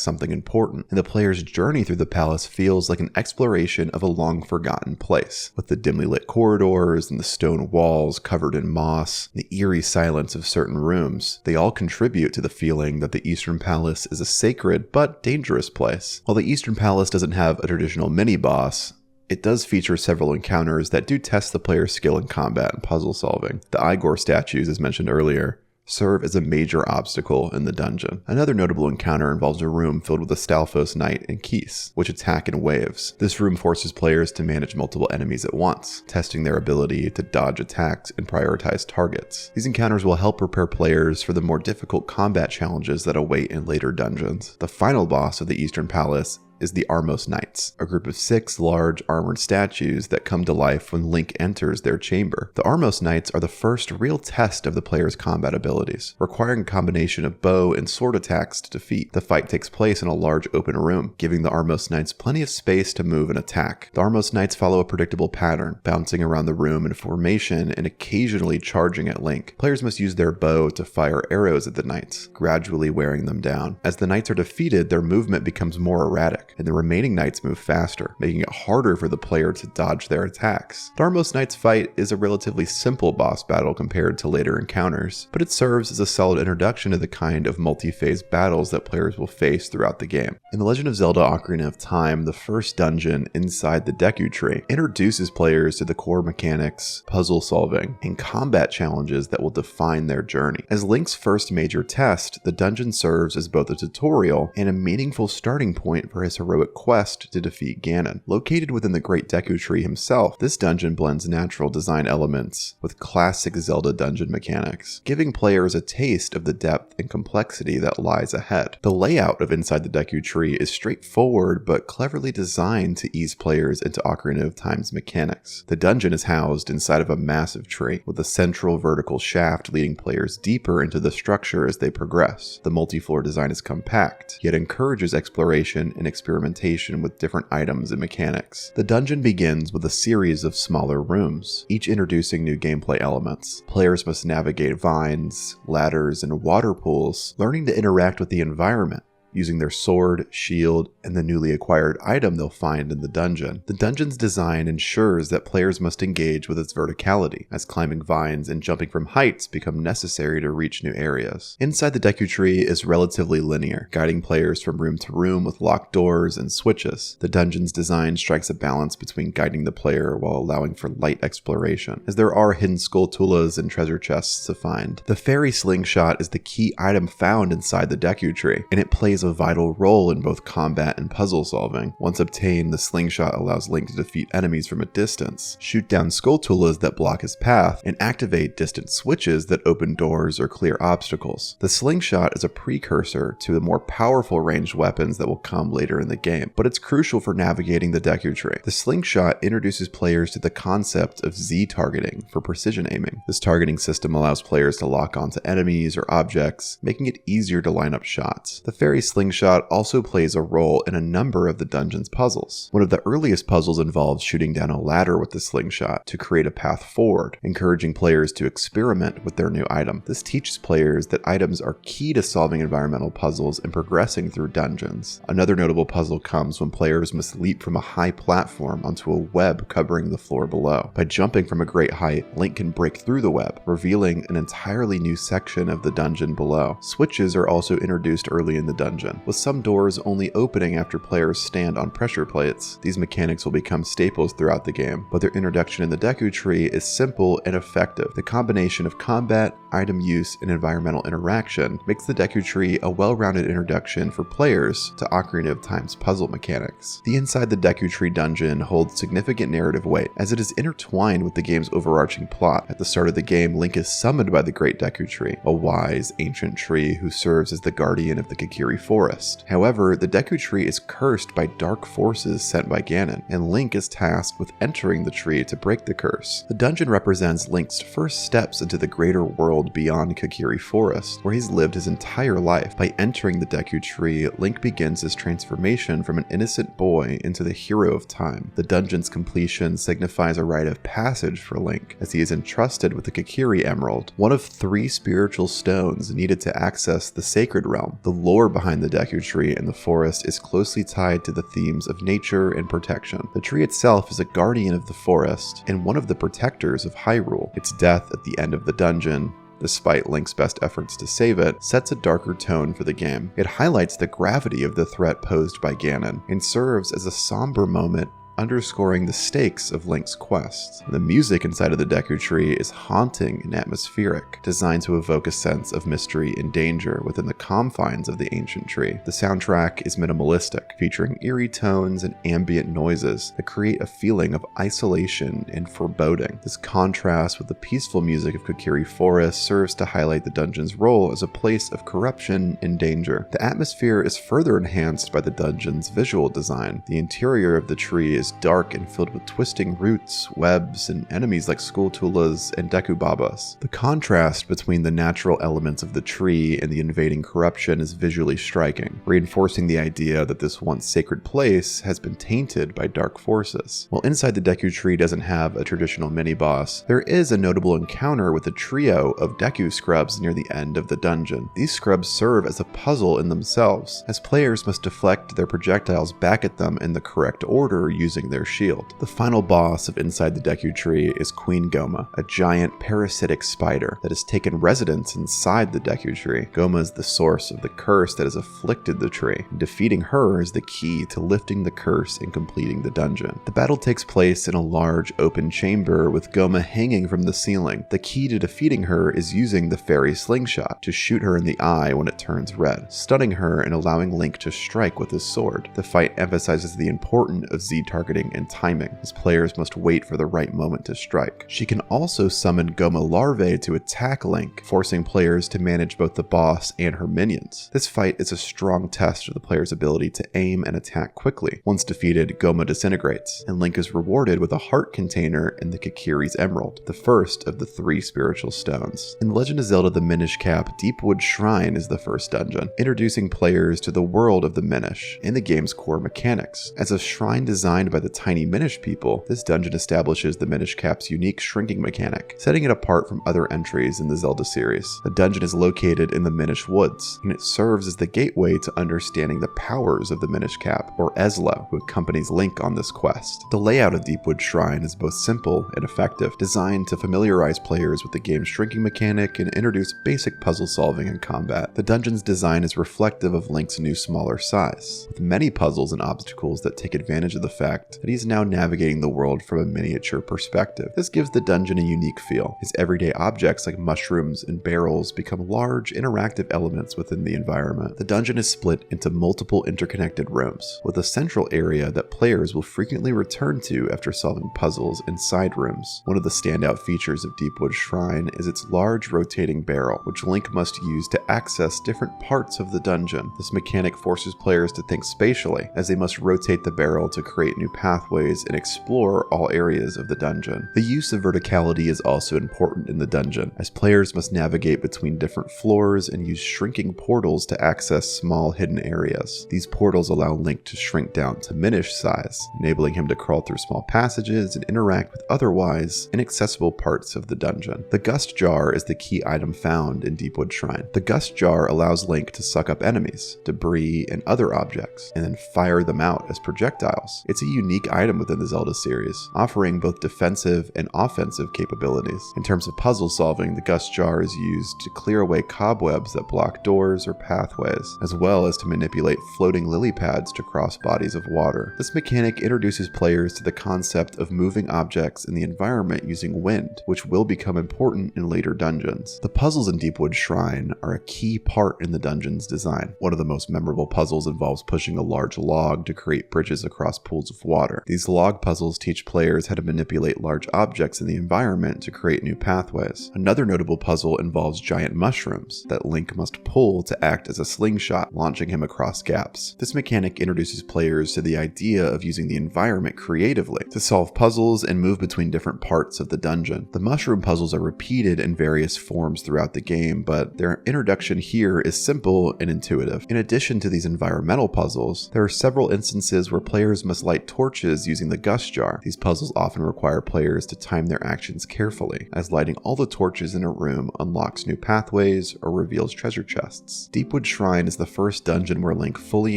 something important, and the player's journey through the palace feels like an exploration of a long-forgotten place, with the dimly lit corridors and the stone walls covered in moss, the eerie silence of certain rooms. They all contribute to the feeling that the Eastern Palace is a sacred but dangerous place. While the Eastern Palace doesn't have a traditional mini-boss, it does feature several encounters that do test the player's skill in combat and puzzle solving. The Igor statues, as mentioned earlier, serve as a major obstacle in the dungeon. Another notable encounter involves a room filled with a Stalfos Knight and Keese, which attack in waves. This room forces players to manage multiple enemies at once, testing their ability to dodge attacks and prioritize targets. These encounters will help prepare players for the more difficult combat challenges that await in later dungeons. The final boss of the Eastern Palace is the Armos Knights, a group of 6 large armored statues that come to life when Link enters their chamber. The Armos Knights are the first real test of the player's combat abilities, requiring a combination of bow and sword attacks to defeat. The fight takes place in a large open room, giving the Armos Knights plenty of space to move and attack. The Armos Knights follow a predictable pattern, bouncing around the room in formation and occasionally charging at Link. Players must use their bow to fire arrows at the Knights, gradually wearing them down. As the Knights are defeated, their movement becomes more erratic, and the remaining Knights move faster, making it harder for the player to dodge their attacks. The Armos Knights fight is a relatively simple boss battle compared to later encounters, but it serves as a solid introduction to the kind of multi-phase battles that players will face throughout the game. In The Legend of Zelda Ocarina of Time, the first dungeon inside the Deku Tree introduces players to the core mechanics, puzzle solving, and combat challenges that will define their journey. As Link's first major test, the dungeon serves as both a tutorial and a meaningful starting point for his heroic quest to defeat Ganon. Located within the Great Deku Tree himself, this dungeon blends natural design elements with classic Zelda dungeon mechanics, giving players a taste of the depth and complexity that lies ahead. The layout of inside the Deku Tree is straightforward but cleverly designed to ease players into Ocarina of Time's mechanics. The dungeon is housed inside of a massive tree, with a central vertical shaft leading players deeper into the structure as they progress. The multi-floor design is compact, yet encourages exploration and experimentation with different items and mechanics. The dungeon begins with a series of smaller rooms, each introducing new gameplay elements. Players must navigate vines, ladders, and water pools, learning to interact with the environment, using their sword, shield, and the newly acquired item they'll find in the dungeon. The dungeon's design ensures that players must engage with its verticality, as climbing vines and jumping from heights become necessary to reach new areas. Inside the Deku Tree is relatively linear, guiding players from room to room with locked doors and switches. The dungeon's design strikes a balance between guiding the player while allowing for light exploration, as there are hidden skulltulas and treasure chests to find. The fairy slingshot is the key item found inside the Deku Tree, and it plays plays a vital role in both combat and puzzle solving. Once obtained, the slingshot allows Link to defeat enemies from a distance, shoot down skulltulas that block his path, and activate distant switches that open doors or clear obstacles. The slingshot is a precursor to the more powerful ranged weapons that will come later in the game, but it's crucial for navigating the Deku Tree. The slingshot introduces players to the concept of Z-targeting for precision aiming. This targeting system allows players to lock onto enemies or objects, making it easier to line up shots. The fairy slingshot also plays a role in a number of the dungeon's puzzles. One of the earliest puzzles involves shooting down a ladder with the slingshot to create a path forward, encouraging players to experiment with their new item. This teaches players that items are key to solving environmental puzzles and progressing through dungeons. Another notable puzzle comes when players must leap from a high platform onto a web covering the floor below. By jumping from a great height, Link can break through the web, revealing an entirely new section of the dungeon below. Switches are also introduced early in the dungeon, with some doors only opening after players stand on pressure plates. These mechanics will become staples throughout the game, but their introduction in the Deku Tree is simple and effective. The combination of combat, item use, and environmental interaction makes the Deku Tree a well-rounded introduction for players to Ocarina of Time's puzzle mechanics. The Inside the Deku Tree dungeon holds significant narrative weight, as it is intertwined with the game's overarching plot. At the start of the game, Link is summoned by the Great Deku Tree, a wise, ancient tree who serves as the guardian of the Kokiri Forest. However, the Deku Tree is cursed by dark forces sent by Ganon, and Link is tasked with entering the tree to break the curse. The dungeon represents Link's first steps into the greater world beyond Kokiri Forest, where he's lived his entire life. By entering the Deku Tree, Link begins his transformation from an innocent boy into the hero of time. The dungeon's completion signifies a rite of passage for Link, as he is entrusted with the Kokiri Emerald, one of 3 spiritual stones needed to access the Sacred Realm. The lore behind the Deku Tree and the forest is closely tied to the themes of nature and protection. The tree itself is a guardian of the forest and one of the protectors of Hyrule. Its death at the end of the dungeon, despite Link's best efforts to save it, sets a darker tone for the game. It highlights the gravity of the threat posed by Ganon and serves as a somber moment, underscoring the stakes of Link's quest. The music inside of the Deku Tree is haunting and atmospheric, designed to evoke a sense of mystery and danger within the confines of the ancient tree. The soundtrack is minimalistic, featuring eerie tones and ambient noises that create a feeling of isolation and foreboding. This contrast with the peaceful music of Kokiri Forest serves to highlight the dungeon's role as a place of corruption and danger. The atmosphere is further enhanced by the dungeon's visual design. The interior of the tree is dark and filled with twisting roots, webs, and enemies like skulltulas and dekubabas. The contrast between the natural elements of the tree and the invading corruption is visually striking, reinforcing the idea that this once sacred place has been tainted by dark forces. While Inside the Deku Tree doesn't have a traditional mini-boss, there is a notable encounter with a trio of Deku Scrubs near the end of the dungeon. These scrubs serve as a puzzle in themselves, as players must deflect their projectiles back at them in the correct order using their shield. The final boss of Inside the Deku Tree is Queen Goma, a giant parasitic spider that has taken residence inside the Deku Tree. Goma is the source of the curse that has afflicted the tree, and defeating her is the key to lifting the curse and completing the dungeon. The battle takes place in a large open chamber with Goma hanging from the ceiling. The key to defeating her is using the fairy slingshot to shoot her in the eye when it turns red, stunning her and allowing Link to strike with his sword. The fight emphasizes the importance of Z-targeting and timing, as players must wait for the right moment to strike. She can also summon Goma larvae to attack Link, forcing players to manage both the boss and her minions. This fight is a strong test of the player's ability to aim and attack quickly. Once defeated, Goma disintegrates, and Link is rewarded with a heart container in the Kokiri's Emerald, the first of the 3 spiritual stones. In The Legend of Zelda: The Minish Cap, Deepwood Shrine is the first dungeon, introducing players to the world of the Minish and the game's core mechanics. As a shrine designed by the tiny Minish people, this dungeon establishes the Minish Cap's unique shrinking mechanic, setting it apart from other entries in the Zelda series. The dungeon is located in the Minish Woods, and it serves as the gateway to understanding the powers of the Minish Cap, or Ezla, who accompanies Link on this quest. The layout of Deepwood Shrine is both simple and effective, designed to familiarize players with the game's shrinking mechanic and introduce basic puzzle solving and combat. The dungeon's design is reflective of Link's new smaller size, with many puzzles and obstacles that take advantage of the fact fact that he's now navigating the world from a miniature perspective. This gives the dungeon a unique feel. His everyday objects like mushrooms and barrels become large, interactive elements within the environment. The dungeon is split into multiple interconnected rooms, with a central area that players will frequently return to after solving puzzles in side rooms. One of the standout features of Deepwood Shrine is its large rotating barrel, which Link must use to access different parts of the dungeon. This mechanic forces players to think spatially, as they must rotate the barrel to create new pathways and explore all areas of the dungeon. The use of verticality is also important in the dungeon, as players must navigate between different floors and use shrinking portals to access small hidden areas. These portals allow Link to shrink down to Minish size, enabling him to crawl through small passages and interact with otherwise inaccessible parts of the dungeon. The Gust Jar is the key item found in Deepwood Shrine. The Gust Jar allows Link to suck up enemies, debris, and other objects, and then fire them out as projectiles. It's a unique item within the Zelda series, offering both defensive and offensive capabilities. In terms of puzzle solving, the Gust Jar is used to clear away cobwebs that block doors or pathways, as well as to manipulate floating lily pads to cross bodies of water. This mechanic introduces players to the concept of moving objects in the environment using wind, which will become important in later dungeons. The puzzles in Deepwood Shrine are a key part in the dungeon's design. One of the most memorable puzzles involves pushing a large log to create bridges across pools of water. These log puzzles teach players how to manipulate large objects in the environment to create new pathways. Another notable puzzle involves giant mushrooms that Link must pull to act as a slingshot, launching him across gaps. This mechanic introduces players to the idea of using the environment creatively to solve puzzles and move between different parts of the dungeon. The mushroom puzzles are repeated in various forms throughout the game, but their introduction here is simple and intuitive. In addition to these environmental puzzles, there are several instances where players must light torches using the Gust Jar. These puzzles often require players to time their actions carefully, as lighting all the torches in a room unlocks new pathways or reveals treasure chests. Deepwood Shrine is the first dungeon where Link fully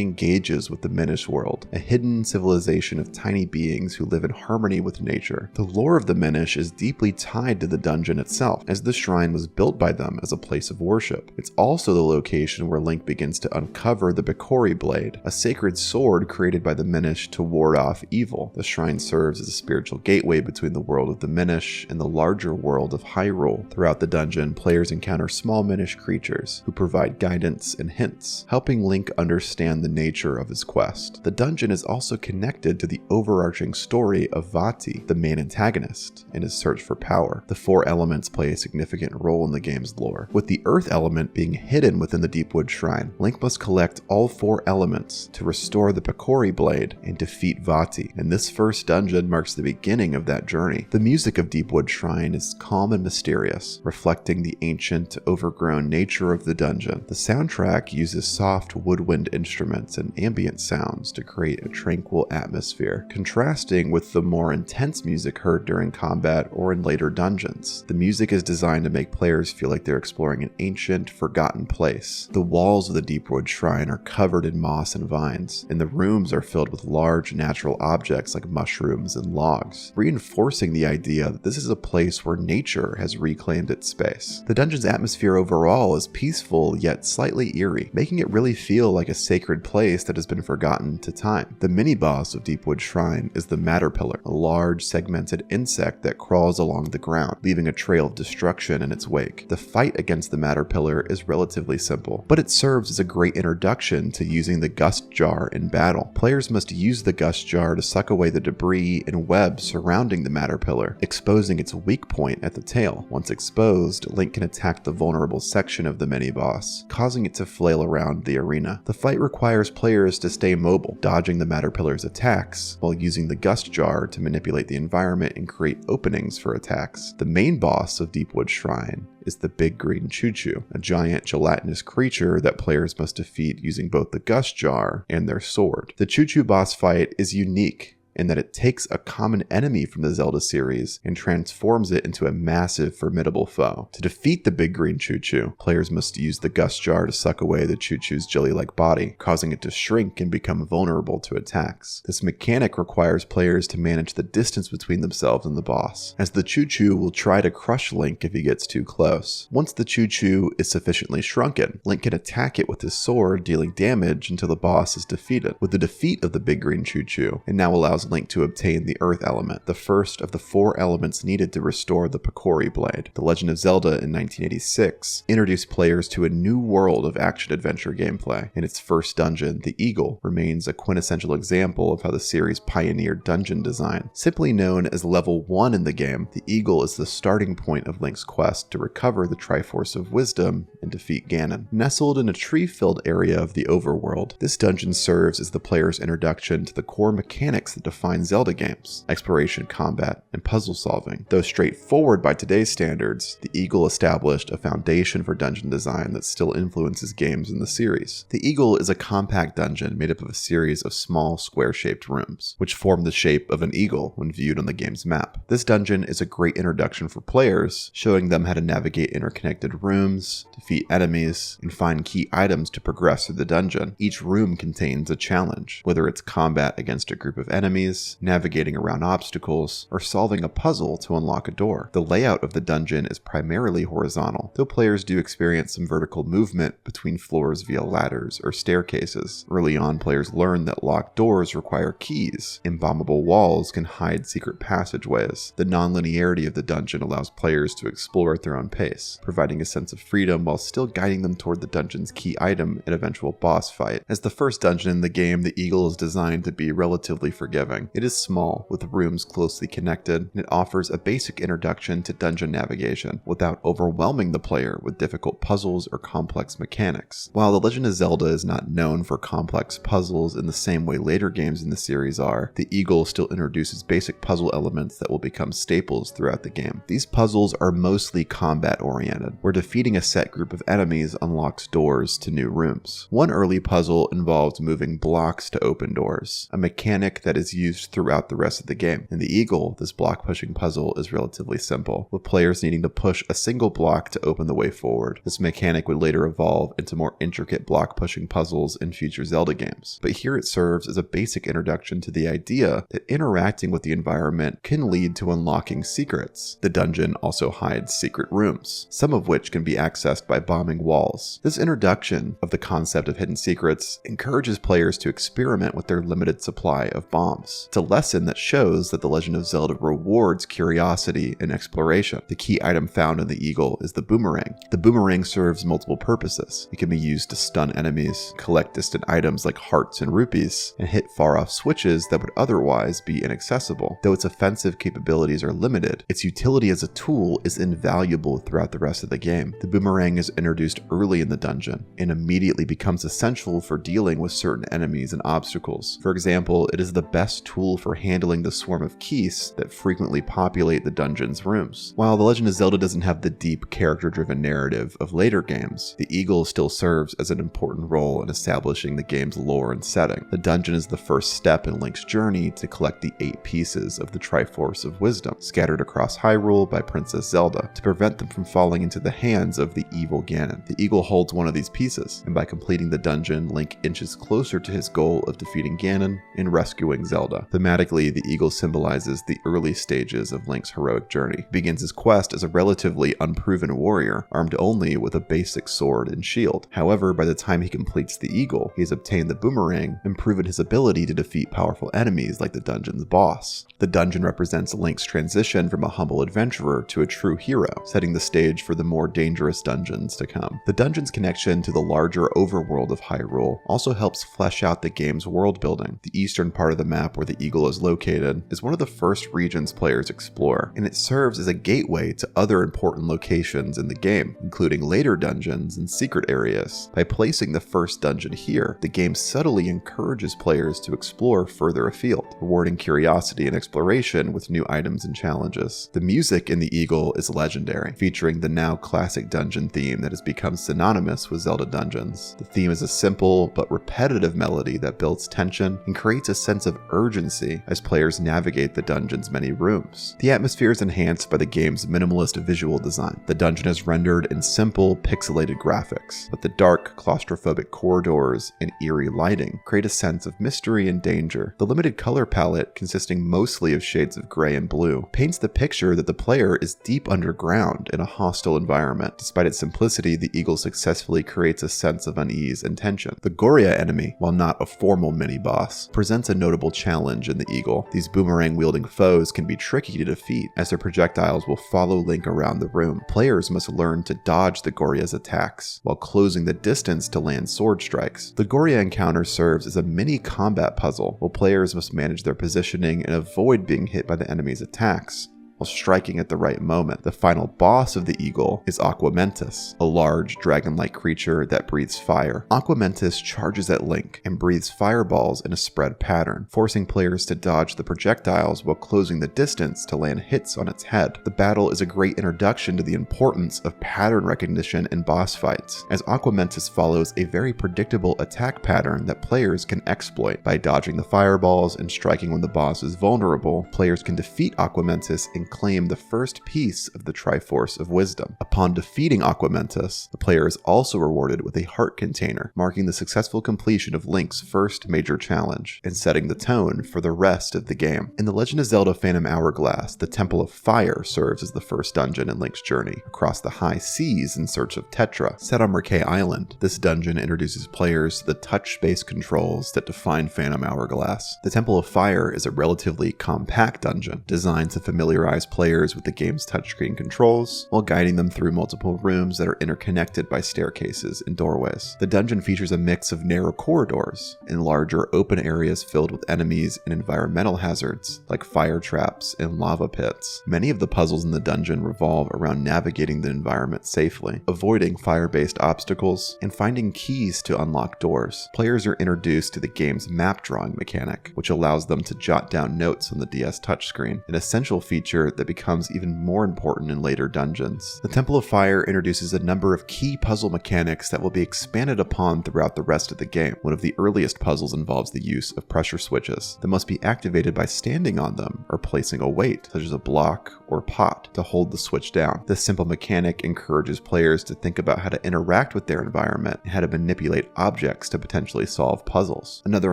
engages with the Minish world, a hidden civilization of tiny beings who live in harmony with nature. The lore of the Minish is deeply tied to the dungeon itself, as the shrine was built by them as a place of worship. It's also the location where Link begins to uncover the Bikori Blade, a sacred sword created by the Minish to ward off evil. The shrine serves as a spiritual gateway between the world of the Minish and the larger world of Hyrule. Throughout the dungeon, players encounter small Minish creatures who provide guidance and hints, helping Link understand the nature of his quest. The dungeon is also connected to the overarching story of Vati, the main antagonist, and his search for power. The four elements play a significant role in the game's lore, with the earth element being hidden within the Deepwood Shrine. Link must collect all four elements to restore the Bikori Blade and defeat Vati, and this first dungeon marks the beginning of that journey. The music of Deepwood Shrine is calm and mysterious, reflecting the ancient, overgrown nature of the dungeon. The soundtrack uses soft woodwind instruments and ambient sounds to create a tranquil atmosphere, contrasting with the more intense music heard during combat or in later dungeons. The music is designed to make players feel like they're exploring an ancient, forgotten place. The walls of the Deepwood Shrine are covered in moss and vines, and the rooms are filled with large natural objects like mushrooms and logs, reinforcing the idea that this is a place where nature has reclaimed its space. The dungeon's atmosphere overall is peaceful yet slightly eerie, making it really feel like a sacred place that has been forgotten to time. The mini-boss of Deepwood Shrine is the Matterpillar, a large segmented insect that crawls along the ground, leaving a trail of destruction in its wake. The fight against the Matterpillar is relatively simple, but it serves as a great introduction to using the Gust Jar in battle. Players must use the Gust Jar to suck away the debris and web surrounding the Matterpillar, exposing its weak point at the tail. Once exposed, Link can attack the vulnerable section of the mini-boss, causing it to flail around the arena. The fight requires players to stay mobile, dodging the Matterpillar's attacks, while using the Gust Jar to manipulate the environment and create openings for attacks. The main boss of Deepwood Shrine is the Big Green Choo-Choo, a giant gelatinous creature that players must defeat using both the Gust Jar and their sword. The Choo-Choo boss fight is unique in that it takes a common enemy from the Zelda series and transforms it into a massive, formidable foe. To defeat the Big Green Choo-Choo, players must use the Gust Jar to suck away the Choo-Choo's jelly-like body, causing it to shrink and become vulnerable to attacks. This mechanic requires players to manage the distance between themselves and the boss, as the Choo-Choo will try to crush Link if he gets too close. Once the Choo-Choo is sufficiently shrunken, Link can attack it with his sword, dealing damage until the boss is defeated. With the defeat of the Big Green Choo-Choo, it now allows Link to obtain the Earth element, the first of the 4 elements needed to restore the Picori blade. The Legend of Zelda in 1986 introduced players to a new world of action-adventure gameplay. In its first dungeon, the Eagle remains a quintessential example of how the series pioneered dungeon design. Simply known as Level 1 in the game, the Eagle is the starting point of Link's quest to recover the Triforce of Wisdom and defeat Ganon. Nestled in a tree-filled area of the overworld, this dungeon serves as the player's introduction to the core mechanics that define Zelda games: exploration, combat, and puzzle solving. Though straightforward by today's standards, the Eagle established a foundation for dungeon design that still influences games in the series. The Eagle is a compact dungeon made up of a series of small square-shaped rooms, which form the shape of an eagle when viewed on the game's map. This dungeon is a great introduction for players, showing them how to navigate interconnected rooms, defeat enemies, and find key items to progress through the dungeon. Each room contains a challenge, whether it's combat against a group of enemies, navigating around obstacles, or solving a puzzle to unlock a door. The layout of the dungeon is primarily horizontal, though players do experience some vertical movement between floors via ladders or staircases. Early on, players learn that locked doors require keys. Imbombable walls can hide secret passageways. The non-linearity of the dungeon allows players to explore at their own pace, providing a sense of freedom while still guiding them toward the dungeon's key item and eventual boss fight. As the first dungeon in the game, the Eagle is designed to be relatively forgiving. It is small, with rooms closely connected, and it offers a basic introduction to dungeon navigation without overwhelming the player with difficult puzzles or complex mechanics. While The Legend of Zelda is not known for complex puzzles in the same way later games in the series are, the Eagle still introduces basic puzzle elements that will become staples throughout the game. These puzzles are mostly combat-oriented, where defeating a set group of enemies unlocks doors to new rooms. One early puzzle involves moving blocks to open doors, a mechanic that is used throughout the rest of the game. In the Eagle, this block-pushing puzzle is relatively simple, with players needing to push a single block to open the way forward. This mechanic would later evolve into more intricate block-pushing puzzles in future Zelda games, but here it serves as a basic introduction to the idea that interacting with the environment can lead to unlocking secrets. The dungeon also hides secret rooms, some of which can be accessed by bombing walls. This introduction of the concept of hidden secrets encourages players to experiment with their limited supply of bombs. It's a lesson that shows that The Legend of Zelda rewards curiosity and exploration. The key item found in the Eagle is the boomerang. The boomerang serves multiple purposes. It can be used to stun enemies, collect distant items like hearts and rupees, and hit far-off switches that would otherwise be inaccessible. Though its offensive capabilities are limited, its utility as a tool is invaluable throughout the rest of the game. The boomerang is introduced early in the dungeon and immediately becomes essential for dealing with certain enemies and obstacles. For example, it is the best tool for handling the swarm of keys that frequently populate the dungeon's rooms. While The Legend of Zelda doesn't have the deep character-driven narrative of later games, the Eagle still serves as an important role in establishing the game's lore and setting. The dungeon is the first step in Link's journey to collect the 8 pieces of the Triforce of Wisdom, scattered across Hyrule by Princess Zelda, to prevent them from falling into the hands of the evil Ganon. The Eagle holds one of these pieces, and by completing the dungeon, Link inches closer to his goal of defeating Ganon and rescuing Zelda. Thematically, the Eagle symbolizes the early stages of Link's heroic journey. He begins his quest as a relatively unproven warrior, armed only with a basic sword and shield. However, by the time he completes the Eagle, he has obtained the boomerang and proven his ability to defeat powerful enemies like the dungeon's boss. The dungeon represents Link's transition from a humble adventurer to a true hero, setting the stage for the more dangerous dungeons to come. The dungeon's connection to the larger overworld of Hyrule also helps flesh out the game's world building. The eastern part of the map where the Eagle is located is one of the first regions players explore, and it serves as a gateway to other important locations in the game, including later dungeons and secret areas. By placing the first dungeon here, the game subtly encourages players to explore further afield, rewarding curiosity and exploration with new items and challenges. The music in the Eagle is legendary, featuring the now classic dungeon theme that has become synonymous with Zelda dungeons. The theme is a simple but repetitive melody that builds tension and creates a sense of urgency as players navigate the dungeon's many rooms. The atmosphere is enhanced by the game's minimalist visual design. The dungeon is rendered in simple, pixelated graphics, but the dark, claustrophobic corridors and eerie lighting create a sense of mystery and danger. The limited color palette, consisting mostly of shades of gray and blue, paints the picture that the player is deep underground in a hostile environment. Despite its simplicity, the Eagle successfully creates a sense of unease and tension. The Goria enemy, while not a formal mini-boss, presents a notable challenge challenge in the Eagle. These boomerang-wielding foes can be tricky to defeat, as their projectiles will follow Link around the room. Players must learn to dodge the Gorya's attacks, while closing the distance to land sword strikes. The Gorya encounter serves as a mini combat puzzle, while players must manage their positioning and avoid being hit by the enemy's attacks while striking at the right moment. The final boss of the Eagle is Aquamentus, a large dragon-like creature that breathes fire. Aquamentus charges at Link and breathes fireballs in a spread pattern, forcing players to dodge the projectiles while closing the distance to land hits on its head. The battle is a great introduction to the importance of pattern recognition in boss fights, as Aquamentus follows a very predictable attack pattern that players can exploit. By dodging the fireballs and striking when the boss is vulnerable, players can defeat Aquamentus and claim the first piece of the Triforce of Wisdom. Upon defeating Aquamentus, the player is also rewarded with a heart container, marking the successful completion of Link's first major challenge, and setting the tone for the rest of the game. In The Legend of Zelda Phantom Hourglass, the Temple of Fire serves as the first dungeon in Link's journey across the high seas in search of Tetra. Set on Merkay Island, this dungeon introduces players to the touch-based controls that define Phantom Hourglass. The Temple of Fire is a relatively compact dungeon, designed to familiarize players with the game's touchscreen controls, while guiding them through multiple rooms that are interconnected by staircases and doorways. The dungeon features a mix of narrow corridors and larger open areas filled with enemies and environmental hazards like fire traps and lava pits. Many of the puzzles in the dungeon revolve around navigating the environment safely, avoiding fire-based obstacles, and finding keys to unlock doors. Players are introduced to the game's map drawing mechanic, which allows them to jot down notes on the DS touchscreen, an essential feature that becomes even more important in later dungeons. The Temple of Fire introduces a number of key puzzle mechanics that will be expanded upon throughout the rest of the game. One of the earliest puzzles involves the use of pressure switches that must be activated by standing on them or placing a weight, such as a block or pot, to hold the switch down. This simple mechanic encourages players to think about how to interact with their environment and how to manipulate objects to potentially solve puzzles. Another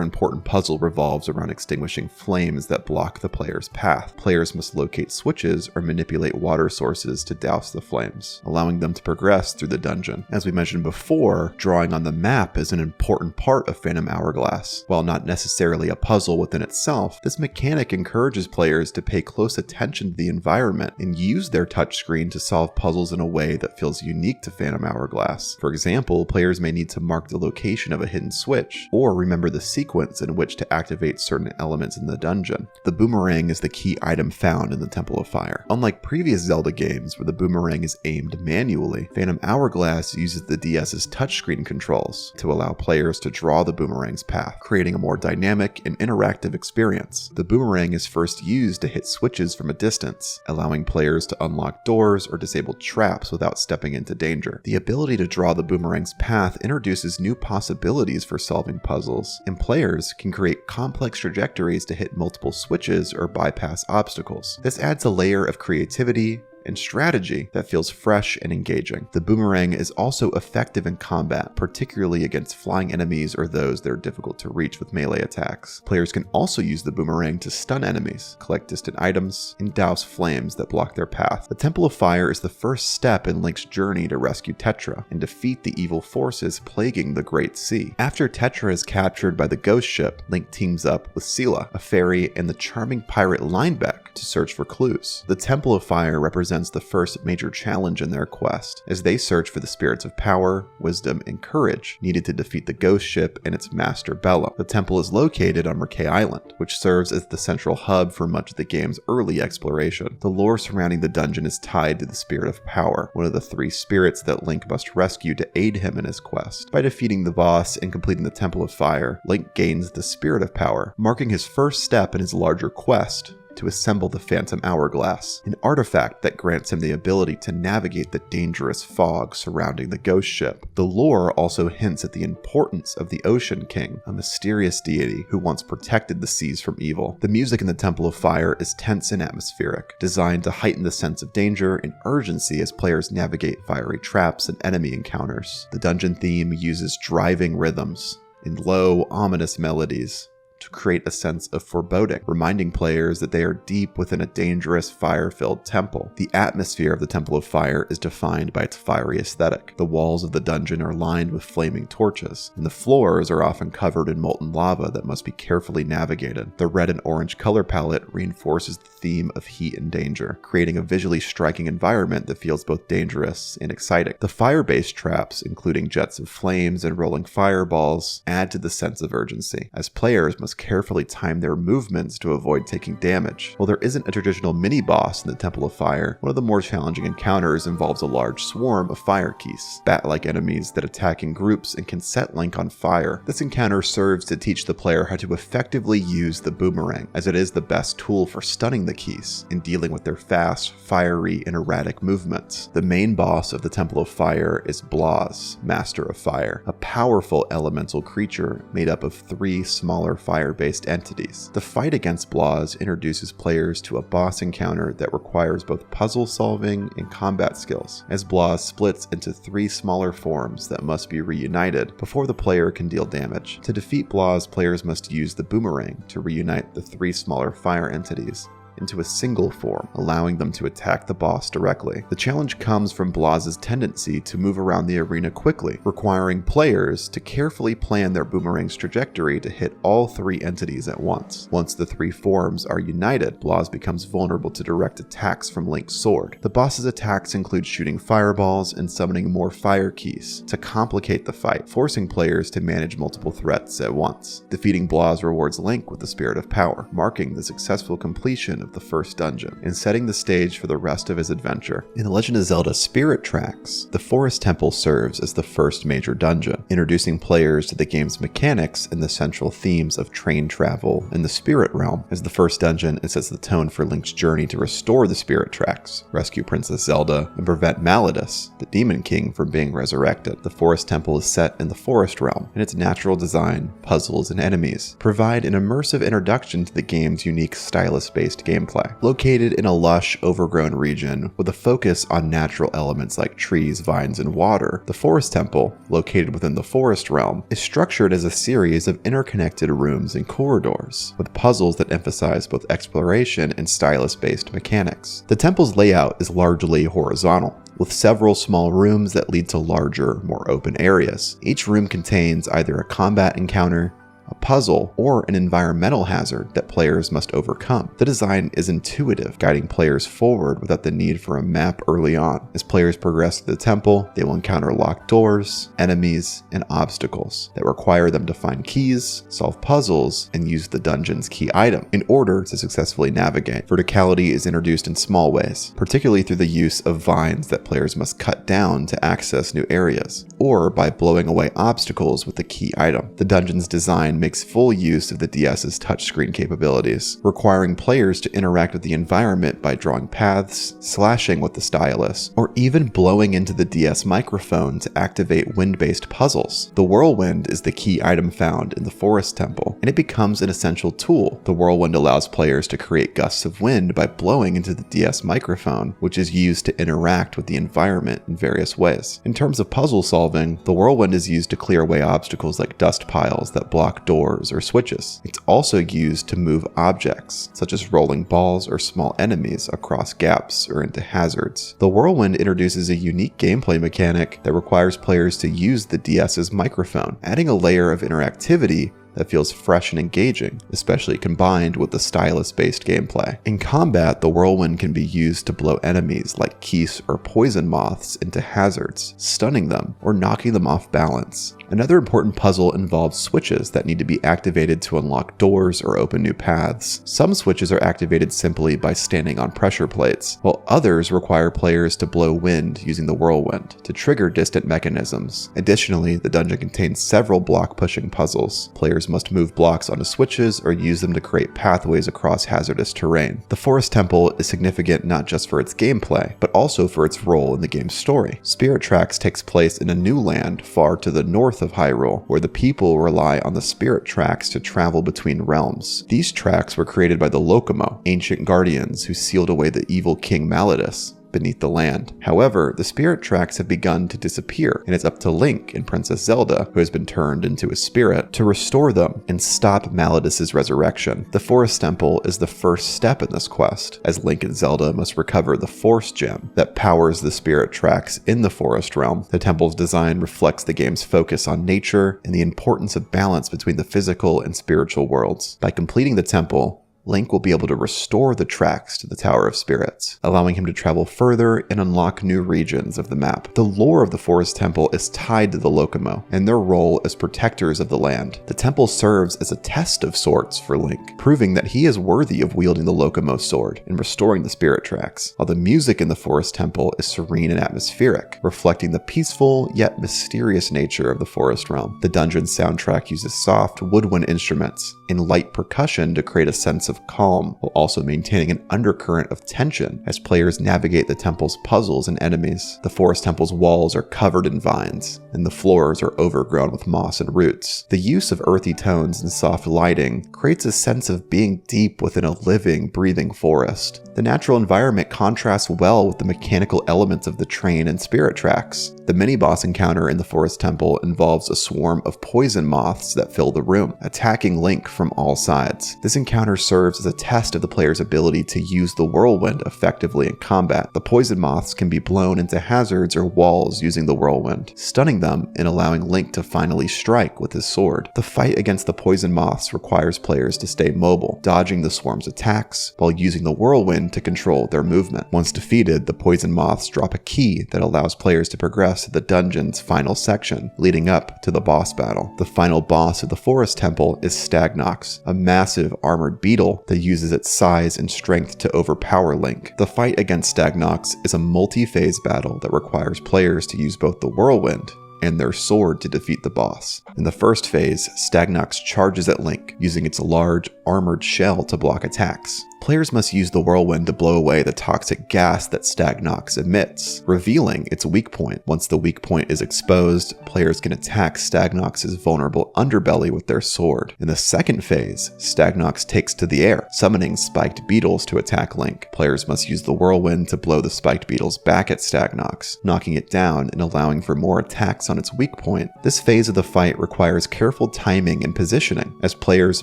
important puzzle revolves around extinguishing flames that block the player's path. Players must locate switches or manipulate water sources to douse the flames, allowing them to progress through the dungeon. As we mentioned before, drawing on the map is an important part of Phantom Hourglass. While not necessarily a puzzle within itself, this mechanic encourages players to pay close attention to the environment and use their touchscreen to solve puzzles in a way that feels unique to Phantom Hourglass. For example, players may need to mark the location of a hidden switch, or remember the sequence in which to activate certain elements in the dungeon. The boomerang is the key item found in the Temple of Fire. Unlike previous Zelda games where the boomerang is aimed manually, Phantom Hourglass uses the DS's touchscreen controls to allow players to draw the boomerang's path, creating a more dynamic and interactive experience. The boomerang is first used to hit switches from a distance, allowing players to unlock doors or disable traps without stepping into danger. The ability to draw the boomerang's path introduces new possibilities for solving puzzles, and players can create complex trajectories to hit multiple switches or bypass obstacles. This adds a layer of creativity and strategy that feels fresh and engaging. The boomerang is also effective in combat, particularly against flying enemies or those that are difficult to reach with melee attacks. Players can also use the boomerang to stun enemies, collect distant items, and douse flames that block their path. The Temple of Fire is the first step in Link's journey to rescue Tetra and defeat the evil forces plaguing the Great Sea. After Tetra is captured by the ghost ship, Link teams up with Sela, a fairy, and the charming pirate Linebeck to search for clues. The Temple of Fire represents the first major challenge in their quest, as they search for the spirits of power, wisdom, and courage needed to defeat the ghost ship and its master Bella. The temple is located on Merkay Island, which serves as the central hub for much of the game's early exploration. The lore surrounding the dungeon is tied to the spirit of power, one of the three spirits that Link must rescue to aid him in his quest. By defeating the boss and completing the Temple of Fire, Link gains the spirit of power, marking his first step in his larger quest to assemble the Phantom Hourglass, an artifact that grants him the ability to navigate the dangerous fog surrounding the ghost ship. The lore also hints at the importance of the Ocean King, a mysterious deity who once protected the seas from evil. The music in the Temple of Fire is tense and atmospheric, designed to heighten the sense of danger and urgency as players navigate fiery traps and enemy encounters. The dungeon theme uses driving rhythms and low, ominous melodies to create a sense of foreboding, reminding players that they are deep within a dangerous fire-filled temple. The atmosphere of the Temple of Fire is defined by its fiery aesthetic. The walls of the dungeon are lined with flaming torches, and the floors are often covered in molten lava that must be carefully navigated. The red and orange color palette reinforces the theme of heat and danger, creating a visually striking environment that feels both dangerous and exciting. The fire-based traps, including jets of flames and rolling fireballs, add to the sense of urgency, as players must carefully time their movements to avoid taking damage. While there isn't a traditional mini-boss in the Temple of Fire, one of the more challenging encounters involves a large swarm of fire keys, bat-like enemies that attack in groups and can set Link on fire. This encounter serves to teach the player how to effectively use the boomerang, as it is the best tool for stunning the keys and dealing with their fast, fiery, and erratic movements. The main boss of the Temple of Fire is Blaz, Master of Fire, a powerful elemental creature made up of 3 smaller fire-based entities. The fight against Blaz introduces players to a boss encounter that requires both puzzle solving and combat skills, as Blaz splits into 3 smaller forms that must be reunited before the player can deal damage. To defeat Blaz, players must use the boomerang to reunite the 3 smaller fire entities into a single form, allowing them to attack the boss directly. The challenge comes from Blaz's tendency to move around the arena quickly, requiring players to carefully plan their boomerang's trajectory to hit all 3 entities at once. Once the 3 forms are united, Blaz becomes vulnerable to direct attacks from Link's sword. The boss's attacks include shooting fireballs and summoning more fire keys to complicate the fight, forcing players to manage multiple threats at once. Defeating Blaz rewards Link with the Spirit of Power, marking the successful completion of the first dungeon, and setting the stage for the rest of his adventure. In The Legend of Zelda Spirit Tracks, the Forest Temple serves as the first major dungeon, introducing players to the game's mechanics and the central themes of train travel and the Spirit Realm. As the first dungeon, it sets the tone for Link's journey to restore the Spirit Tracks, rescue Princess Zelda, and prevent Malladus, the Demon King, from being resurrected. The Forest Temple is set in the Forest Realm, and its natural design, puzzles, and enemies provide an immersive introduction to the game's unique stylus-based gameplay. Located in a lush, overgrown region with a focus on natural elements like trees, vines, and water, the Forest Temple, located within the Forest Realm, is structured as a series of interconnected rooms and corridors, with puzzles that emphasize both exploration and stylus-based mechanics. The temple's layout is largely horizontal, with several small rooms that lead to larger, more open areas. Each room contains either a combat encounter, a puzzle, or an environmental hazard that players must overcome. The design is intuitive, guiding players forward without the need for a map early on. As players progress through the temple, they will encounter locked doors, enemies, and obstacles that require them to find keys, solve puzzles, and use the dungeon's key item in order to successfully navigate. Verticality is introduced in small ways, particularly through the use of vines that players must cut down to access new areas, or by blowing away obstacles with the key item. The dungeon's design makes full use of the DS's touchscreen capabilities, requiring players to interact with the environment by drawing paths, slashing with the stylus, or even blowing into the DS microphone to activate wind-based puzzles. The whirlwind is the key item found in the Forest Temple, and it becomes an essential tool. The whirlwind allows players to create gusts of wind by blowing into the DS microphone, which is used to interact with the environment in various ways. In terms of puzzle solving, the whirlwind is used to clear away obstacles like dust piles that block doors or switches. It's also used to move objects, such as rolling balls or small enemies across gaps or into hazards. The whirlwind introduces a unique gameplay mechanic that requires players to use the DS's microphone, adding a layer of interactivity that feels fresh and engaging, especially combined with the stylus-based gameplay. In combat, the whirlwind can be used to blow enemies like geese or poison moths into hazards, stunning them or knocking them off balance. Another important puzzle involves switches that need to be activated to unlock doors or open new paths. Some switches are activated simply by standing on pressure plates, while others require players to blow wind using the whirlwind to trigger distant mechanisms. Additionally, the dungeon contains several block-pushing puzzles. Players must move blocks onto switches or use them to create pathways across hazardous terrain. The Forest Temple is significant not just for its gameplay, but also for its role in the game's story. Spirit Tracks takes place in a new land far to the north of Hyrule, where the people rely on the Spirit Tracks to travel between realms. These tracks were created by the Lokomo, ancient guardians who sealed away the evil King Malladus, beneath the land. However, the spirit tracks have begun to disappear, and it's up to Link and Princess Zelda, who has been turned into a spirit, to restore them and stop Malladus's resurrection. The Forest Temple is the first step in this quest, as Link and Zelda must recover the Force Gem that powers the spirit tracks in the Forest Realm. The temple's design reflects the game's focus on nature and the importance of balance between the physical and spiritual worlds. By completing the temple, Link will be able to restore the tracks to the Tower of Spirits, allowing him to travel further and unlock new regions of the map. The lore of the Forest Temple is tied to the Locomo, and their role as protectors of the land. The temple serves as a test of sorts for Link, proving that he is worthy of wielding the Locomo sword and restoring the spirit tracks, while the music in the Forest Temple is serene and atmospheric, reflecting the peaceful yet mysterious nature of the Forest Realm. The dungeon's soundtrack uses soft woodwind instruments and light percussion to create a sense of calm, while also maintaining an undercurrent of tension as players navigate the temple's puzzles and enemies. The Forest Temple's walls are covered in vines, and the floors are overgrown with moss and roots. The use of earthy tones and soft lighting creates a sense of being deep within a living, breathing forest. The natural environment contrasts well with the mechanical elements of the train and spirit tracks. The mini-boss encounter in the Forest Temple involves a swarm of poison moths that fill the room, attacking Link from all sides. This encounter serves as a test of the player's ability to use the whirlwind effectively in combat. The poison moths can be blown into hazards or walls using the whirlwind, stunning them and allowing Link to finally strike with his sword. The fight against the poison moths requires players to stay mobile, dodging the swarm's attacks while using the whirlwind to control their movement. Once defeated, the poison moths drop a key that allows players to progress to the dungeon's final section, leading up to the boss battle. The final boss of the Forest Temple is Stagnox, a massive armored beetle that uses its size and strength to overpower Link. The fight against Stagnox is a multi-phase battle that requires players to use both the whirlwind and their sword to defeat the boss. In the first phase, Stagnox charges at Link, using its large, armored shell to block attacks. Players must use the whirlwind to blow away the toxic gas that Stagnox emits, revealing its weak point. Once the weak point is exposed, players can attack Stagnox's vulnerable underbelly with their sword. In the second phase, Stagnox takes to the air, summoning spiked beetles to attack Link. Players must use the whirlwind to blow the spiked beetles back at Stagnox, knocking it down and allowing for more attacks on its weak point. This phase of the fight requires careful timing and positioning, as players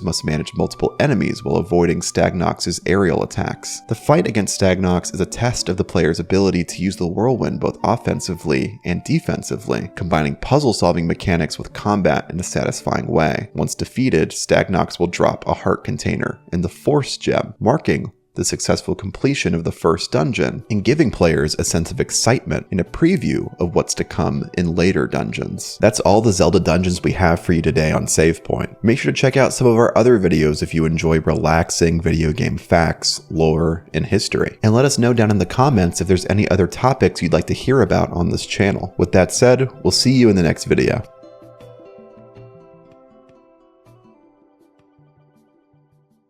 must manage multiple enemies while avoiding Stagnox's aerial attacks. The fight against Stagnox is a test of the player's ability to use the whirlwind both offensively and defensively, combining puzzle-solving mechanics with combat in a satisfying way. Once defeated, Stagnox will drop a heart container and the Force Gem, marking the successful completion of the first dungeon, and giving players a sense of excitement and a preview of what's to come in later dungeons. That's all the Zelda dungeons we have for you today on Save Point. Make sure to check out some of our other videos if you enjoy relaxing video game facts, lore, and history. And let us know down in the comments if there's any other topics you'd like to hear about on this channel. With that said, we'll see you in the next video.